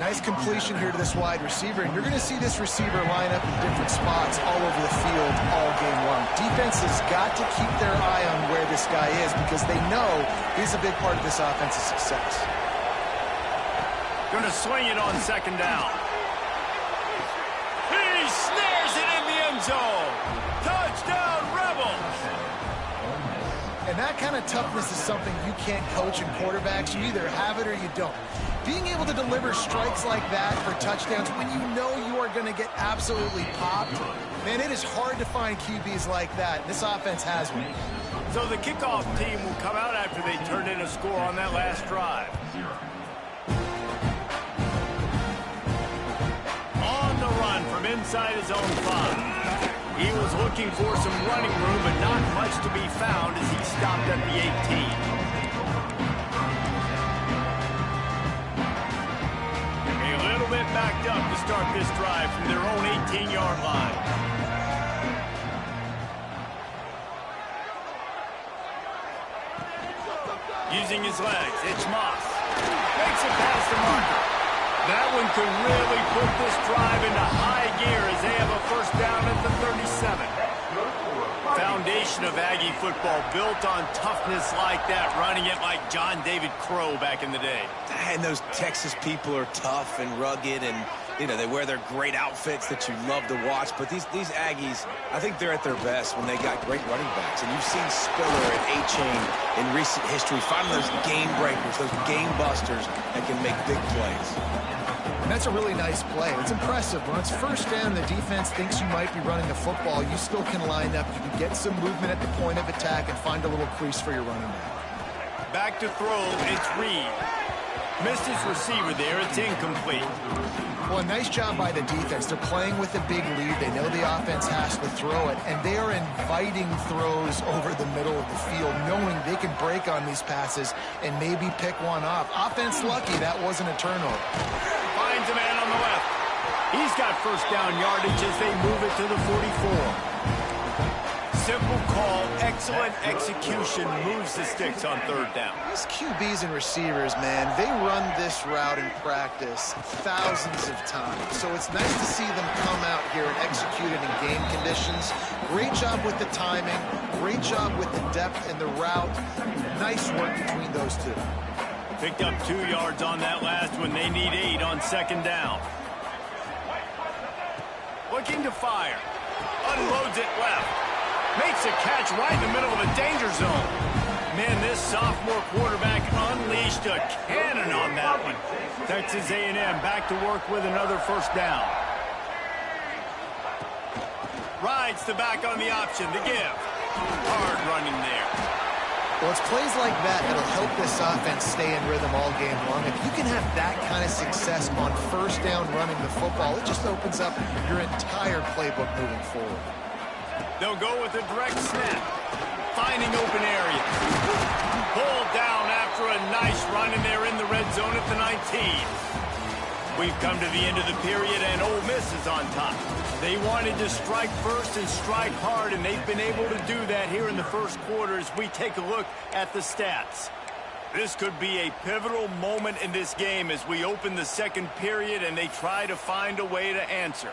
Nice completion here to this wide receiver, and you're going to see this receiver line up in different spots all over the field all game long. Defense has got to keep their eye on where this guy is because they know he's a big part of this offense's success. Going to swing it on 2nd down. zone. Touchdown, Rebels! And that kind of toughness is something you can't coach in quarterbacks. You either have it or you don't. Being able to deliver strikes like that for touchdowns when you know you are going to get absolutely popped, man, it is hard to find QBs like that. This offense has one. So the kickoff team will come out after they turned in a score on that last drive. On the run from inside his own 5. He was looking for some running room, but not much to be found as he stopped at the 18. A little bit backed up to start this drive from their own 18-yard line. Using his legs, it's Moss. Makes it past the marker. That one could really put this drive into high gear as they have a first down at the 37. Foundation of Aggie football built on toughness like that, running it like John David Crow back in the day. And those Texas people are tough and rugged, and you know, they wear their great outfits that you love to watch. But these Aggies, I think they're at their best when they got great running backs. And you've seen Spiller and A-Chain in recent history finding those game breakers, those game busters that can make big plays. And that's a really nice play. It's impressive. When it's first down, the defense thinks you might be running the football. You still can line up. You can get some movement at the point of attack and find a little crease for your running back. Back to throw, it's Reed. Missed his receiver there, it's incomplete. Well, a nice job by the defense. They're playing with a big lead. They know the offense has to throw it, and they are inviting throws over the middle of the field, knowing they can break on these passes and maybe pick one off. Offense lucky that wasn't a turnover. Finds a man on the left. He's got first down yardage as they move it to the 44. Simple call, excellent execution, moves the sticks on third down. These QBs and receivers, man, they run this route in practice thousands of times. So it's nice to see them come out here and execute it in game conditions. Great job with the timing, great job with the depth and the route. Nice work between those two. Picked up 2 yards on that last one. They need 8 on second down. Looking to fire. Unloads it left. Makes a catch right in the middle of a danger zone. Man, this sophomore quarterback unleashed a cannon on that one. Texas A&M back to work with another first down. Rides the back on the option to give. Hard running there. Well, it's plays like that that'll help this offense stay in rhythm all game long. If you can have that kind of success on first down running the football, it just opens up your entire playbook moving forward. They'll go with a direct snap. Finding open area. Pulled down after a nice run, and they're in the red zone at the 19. We've come to the end of the period, and Ole Miss is on top. They wanted to strike first and strike hard, and they've been able to do that here in the first quarter as we take a look at the stats. This could be a pivotal moment in this game as we open the second period and they try to find a way to answer.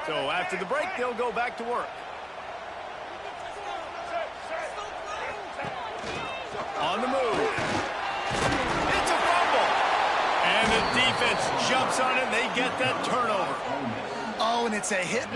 So after the break, they'll go back to work. On the move. It's a fumble. And the defense jumps on it, and they get that turnover. Oh, and it's a hit.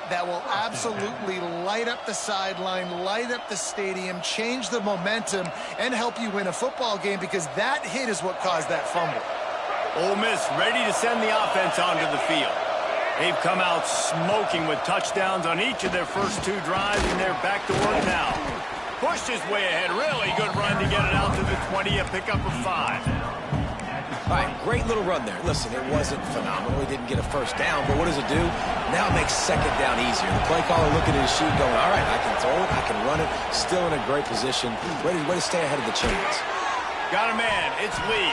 That will absolutely light up the sideline, light up the stadium, change the momentum, and help you win a football game, because that hit is what caused that fumble. Ole Miss ready to send the offense onto the field. They've come out smoking with touchdowns on each of their first 2 drives, and they're back to work now. Pushed his way ahead. Really good run to get it out to the 20, a pickup of 5. All right, great little run there. Listen, it wasn't phenomenal. He didn't get a first down, but what does it do? Now it makes second down easier. The play caller looking at his sheet going, all right, I can throw it, I can run it, still in a great position, ready to stay ahead of the chains. Got a man, it's Lee.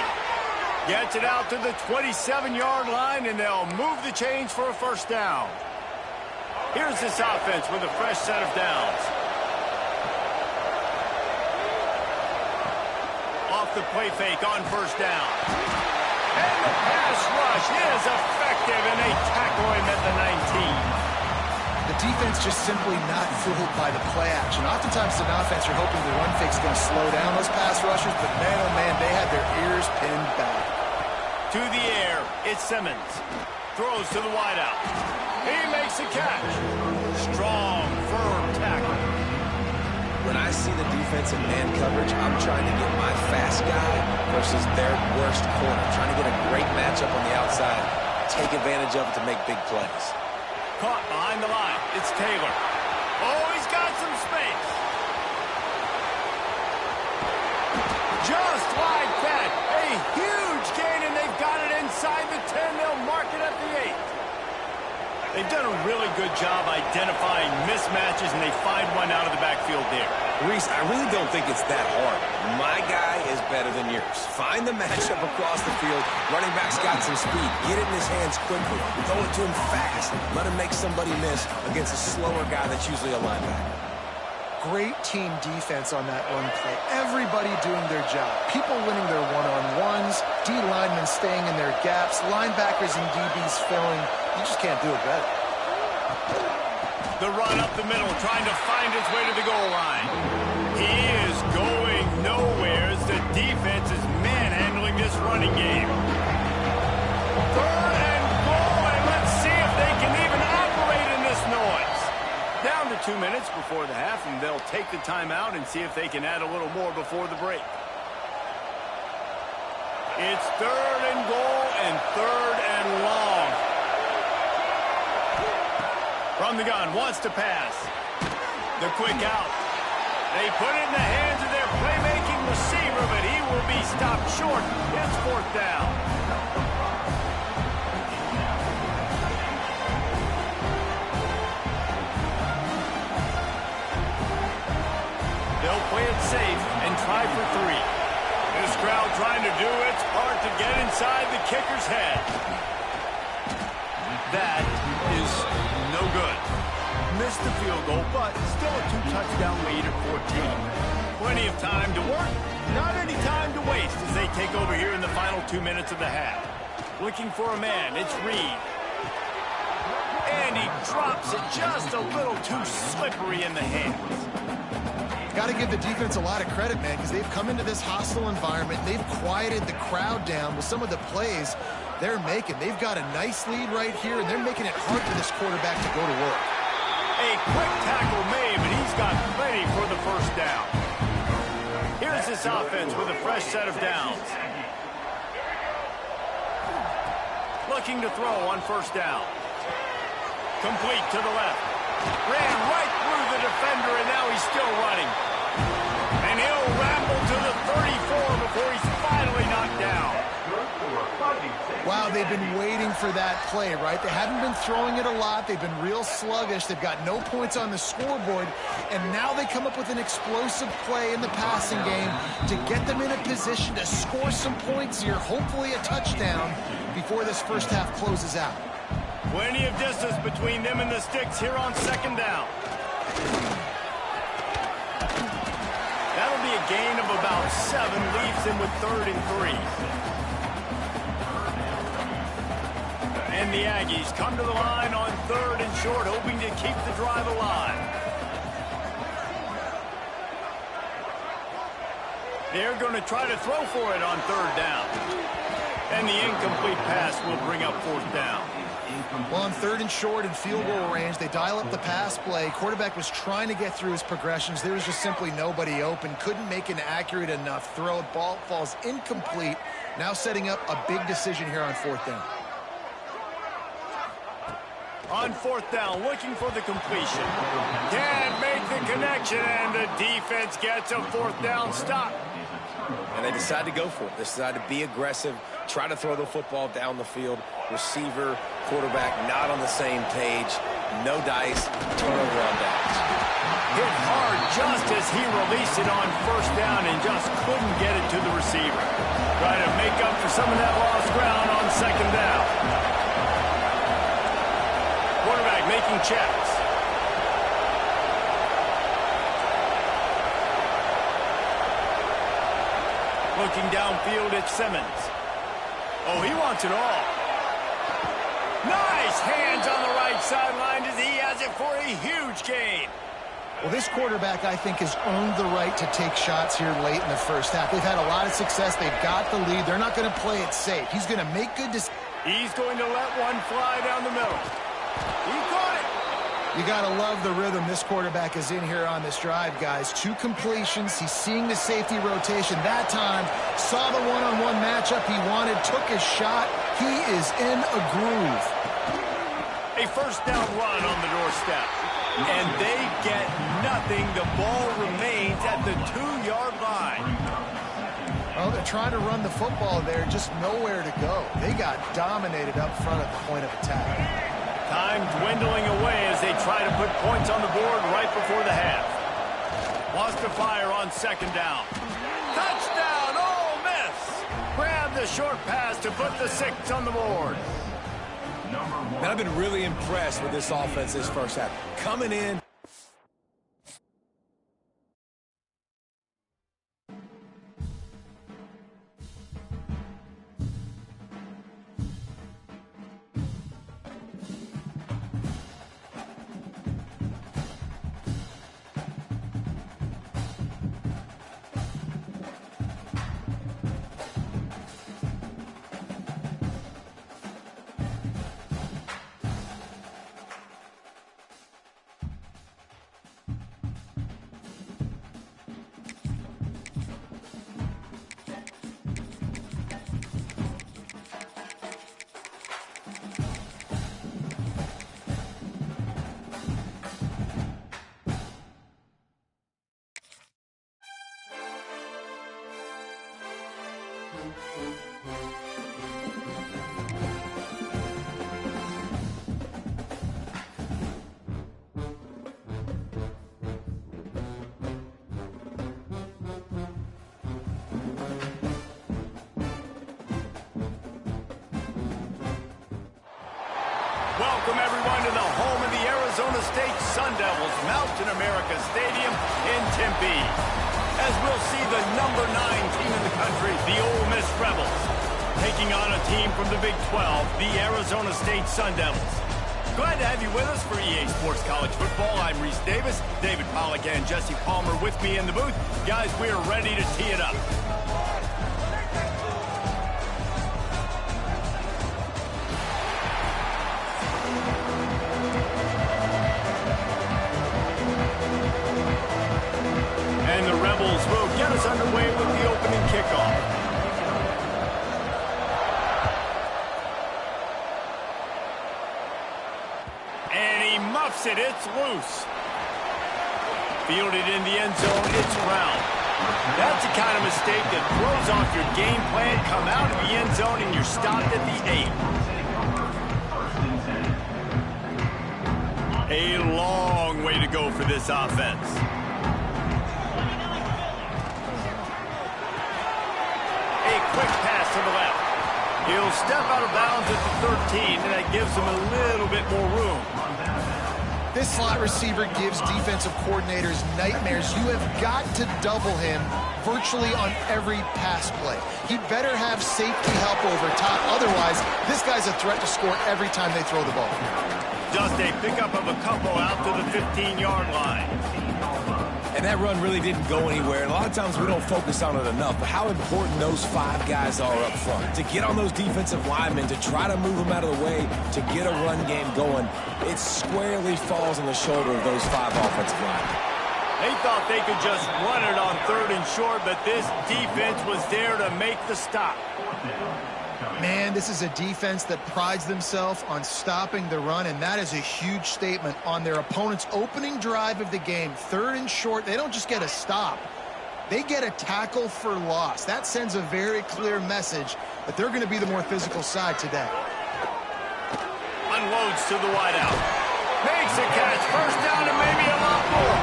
Gets it out to the 27-yard line, and they'll move the chains for a first down. Here's this offense with a fresh set of downs. Off the play fake on first down. And the pass rush is effective, and they tackle him at the 19. The defense just simply not fooled by the play action. Oftentimes, as an offense, you're hoping the run fake's going to slow down those pass rushers, but man, oh man, they had their ears pinned back. To the air, it's Simmons. Throws to the wideout. He makes the catch. Strong, firm tackle. When I see the defense in man coverage, I'm trying to get my fast guy versus their worst corner. Trying to get a great matchup on the outside, take advantage of it to make big plays. Caught behind the line. It's Taylor. Oh, he's got some space. Just like that. A huge gain, and they've got it inside the 10. They'll mark it at the 8. They've done a really good job identifying mismatches, and they find one out of the backfield there. Reese, I really don't think it's that hard. My guy is better than yours. Find the matchup across the field. Running back's got some speed. Get it in his hands quickly. Throw it to him fast. Let him make somebody miss against a slower guy that's usually a linebacker. Great team defense on that run play. Everybody doing their job. People winning their one-on-ones, D linemen staying in their gaps, linebackers and DBs filling. You just can't do it better. The run up the middle, trying to find his way to the goal line. He is going nowhere as the defense is manhandling this running game. 3rd and goal, and let's see if they can even operate in this noise. Down to 2 minutes before the half, and they'll take the timeout and see if they can add a little more before the break. It's 3rd and goal and 3rd and long. From the gun, wants to pass. The quick out. They put it in the hands of their playmaking receiver, but he will be stopped short. It's 4th down. They'll play it safe and try for 3. This crowd trying to do its part to get inside the kicker's head. That is no good. Missed the field goal, but still a 2-touchdown lead at 14. Plenty of time to work, not any time to waste as they take over here in the final 2 minutes of the half. Looking for a man, it's Reed. And he drops it just a little too slippery in the hands. Got to give the defense a lot of credit, man, because they've come into this hostile environment. They've quieted the crowd down with some of the plays they're making. They've got a nice lead right here, and they're making it hard for this quarterback to go to work. A quick tackle made, but he's got plenty for the first down. Here's this offense with a fresh set of downs. Looking to throw on first down. Complete to the left. Ran right through the defender, and now he's still running. And he'll ramble to the 34 before he's finally knocked down. Wow, they've been waiting for that play, right? They haven't been throwing it a lot. They've been real sluggish. They've got no points on the scoreboard. And now they come up with an explosive play in the passing game to get them in a position to score some points here, hopefully a touchdown, before this first half closes out. Plenty of distance between them and the sticks here on second down. That'll be a gain of about 7, leaves them with 3rd and 3. And the Aggies come to the line on 3rd and short, hoping to keep the drive alive. They're going to try to throw for it on 3rd down. And the incomplete pass will bring up 4th down. Well, on 3rd and short and field goal range, they dial up the pass play. Quarterback was trying to get through his progressions. There was just simply nobody open. Couldn't make an accurate enough throw. Ball falls incomplete. Now setting up a big decision here on 4th down. On 4th down, looking for the completion. Can't make the connection, and the defense gets a 4th down stop. And they decide to go for it. They decide to be aggressive, try to throw the football down the field. Receiver, quarterback not on the same page. No dice. Turnover on downs. Hit hard just as he released it on first down and just couldn't get it to the receiver. Trying to make up for some of that lost ground on second down. Quarterback making checks. Looking downfield at Simmons. Oh, he wants it all. Nice hands on the right sideline as he has it for a huge gain. Well, this quarterback, I think, has earned the right to take shots here late in the first half. They've had a lot of success. They've got the lead. They're not going to play it safe. He's going to make good decisions. He's going to let one fly down the middle. He caught it. You got to love the rhythm this quarterback is in here on this drive, guys. 2 completions. He's seeing the safety rotation. That time, saw the one-on-one matchup he wanted, took his shot. He is in a groove. A first down run on the doorstep. And they get nothing. The ball remains at the 2-yard line. Well, they're trying to run the football there, just nowhere to go. They got dominated up front at the point of attack. Time dwindling away as they try to put points on the board right before the half. Wants to fire on second down. Touchdown, Ole Miss! Grab the short pass to put the 6 on the board. Man, I've been really impressed with this offense this first half. Coming in. Welcome, everyone, to the home of the Arizona State Sun Devils, Mountain America Stadium in Tempe. As we'll see the number 9 team in the country, the Ole Miss Rebels, taking on a team from the Big 12, the Arizona State Sun Devils. Glad to have you with us for EA Sports College Football. I'm Reese Davis, David Pollack and Jesse Palmer with me in the booth. Guys, we are ready to tee it up. And the Rebels will get us underway with the opening kickoff. And he muffs it. It's loose. Fielded in the end zone. It's Brown. That's the kind of mistake that throws off your game plan. Come out of the end zone and you're stopped at the 8. A long way to go for this offense. Quick pass to the left. He'll step out of bounds at the 13, and that gives him a little bit more room. This slot receiver gives defensive coordinators nightmares. You have got to double him virtually on every pass play. He better have safety help over top. Otherwise, this guy's a threat to score every time they throw the ball. Just a pickup of a couple out to the 15-yard line. And that run really didn't go anywhere. And a lot of times we don't focus on it enough, but how important those 5 guys are up front. To get on those defensive linemen, to try to move them out of the way, to get a run game going, it squarely falls on the shoulder of those 5 offensive linemen. They thought they could just run it on 3rd and short, but this defense was there to make the stop. Man, this is a defense that prides themselves on stopping the run, and that is a huge statement on their opponent's opening drive of the game. 3rd and short, they don't just get a stop. They get a tackle for loss. That sends a very clear message that they're going to be the more physical side today. Unloads to the wideout. Makes a catch. First down and maybe a lot more.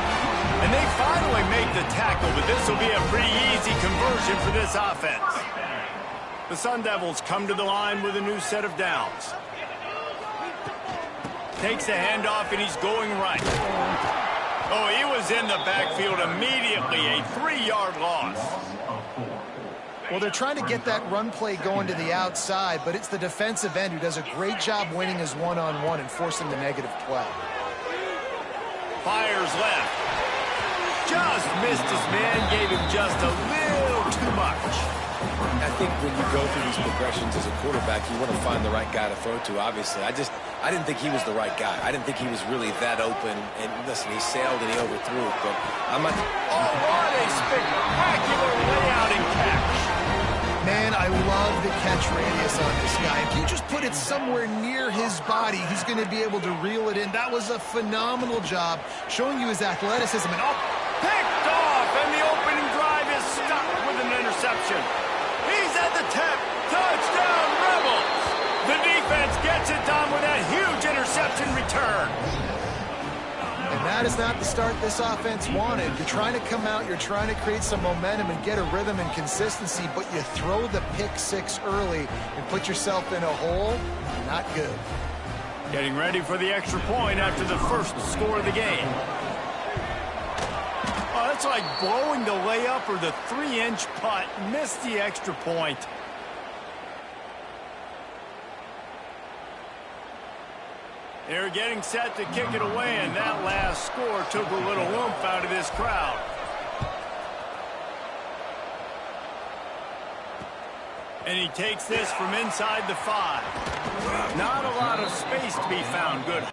And they finally make the tackle, but this will be a pretty easy conversion for this offense. The Sun Devils come to the line with a new set of downs. Takes the handoff, and he's going right. Oh, he was in the backfield immediately. A 3-yard loss. Well, they're trying to get that run play going to the outside, but it's the defensive end who does a great job winning his one-on-one and forcing the negative play. Fires left. Just missed his man, gave him just a little too much. I think when you go through these progressions as a quarterback, you want to find the right guy to throw to, obviously. I didn't think he was the right guy. I didn't think he was really that open. And listen, he sailed and he overthrew it, but I'm not... Oh, what a spectacular layout and catch. Man, I love the catch radius on this guy. If you just put it somewhere near his body, he's going to be able to reel it in. That was a phenomenal job, showing you his athleticism. And Picked off, and the opening drive is stopped with an interception. He's at the 10. Touchdown, Rebels. The defense gets it done with that huge interception return. And that is not the start this offense wanted. You're trying to come out, you're trying to create some momentum and get a rhythm and consistency, but you throw the pick six early and put yourself in a hole. Not good. Getting ready for the extra point after the first score of the game. Oh, that's like blowing the layup or the 3-inch putt. Missed the extra point. They're getting set to kick it away, and that last score took a little oomph out of this crowd. And he takes this from inside the 5. Not a lot of space to be found. Good.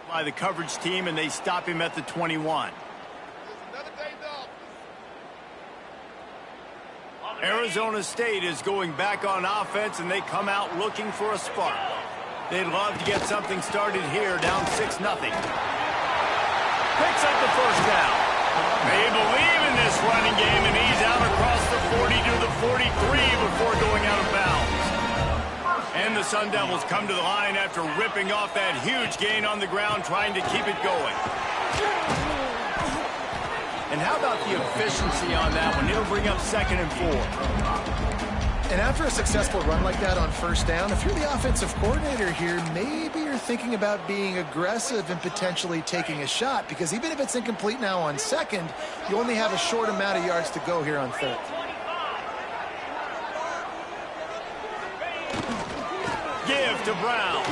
By the coverage team, and they stop him at the 21. Arizona State is going back on offense, and they come out looking for a spark. They'd love to get something started here, down 6-0. Picks up the first down. They believe in this running game, and he's out across the 40 to the 43 before going out of bounds. And the Sun Devils come to the line after ripping off that huge gain on the ground, trying to keep it going. And how about the efficiency on that one? It'll bring up 2nd and 4. And after a successful run like that on first down, if you're the offensive coordinator here, maybe you're thinking about being aggressive and potentially taking a shot, because even if it's incomplete now on 2nd, you only have a short amount of yards to go here on 3rd. Give to Brown.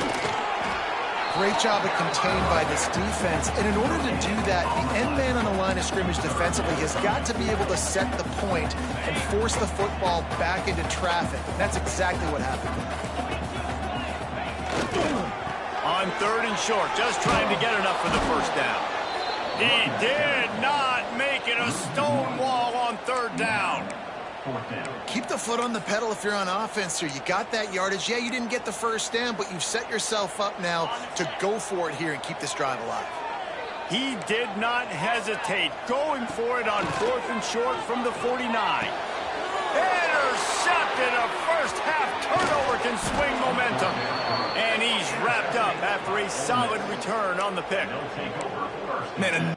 Great job of contained by this defense. And in order to do that, the end man on the line of scrimmage defensively has got to be able to set the point and force the football back into traffic. That's exactly what happened. On 3rd and short, just trying to get enough for the first down. He did not make it a stone wall on 3rd down. Keep the foot on the pedal if you're on offense here. You got that yardage. Yeah, you didn't get the first down, but you've set yourself up now to go for it here and keep this drive alive. He did not hesitate, going for it on 4th and short from the 49. Intercepted. A first-half turnover can swing momentum. And he's wrapped up after a solid return on the pick. Man,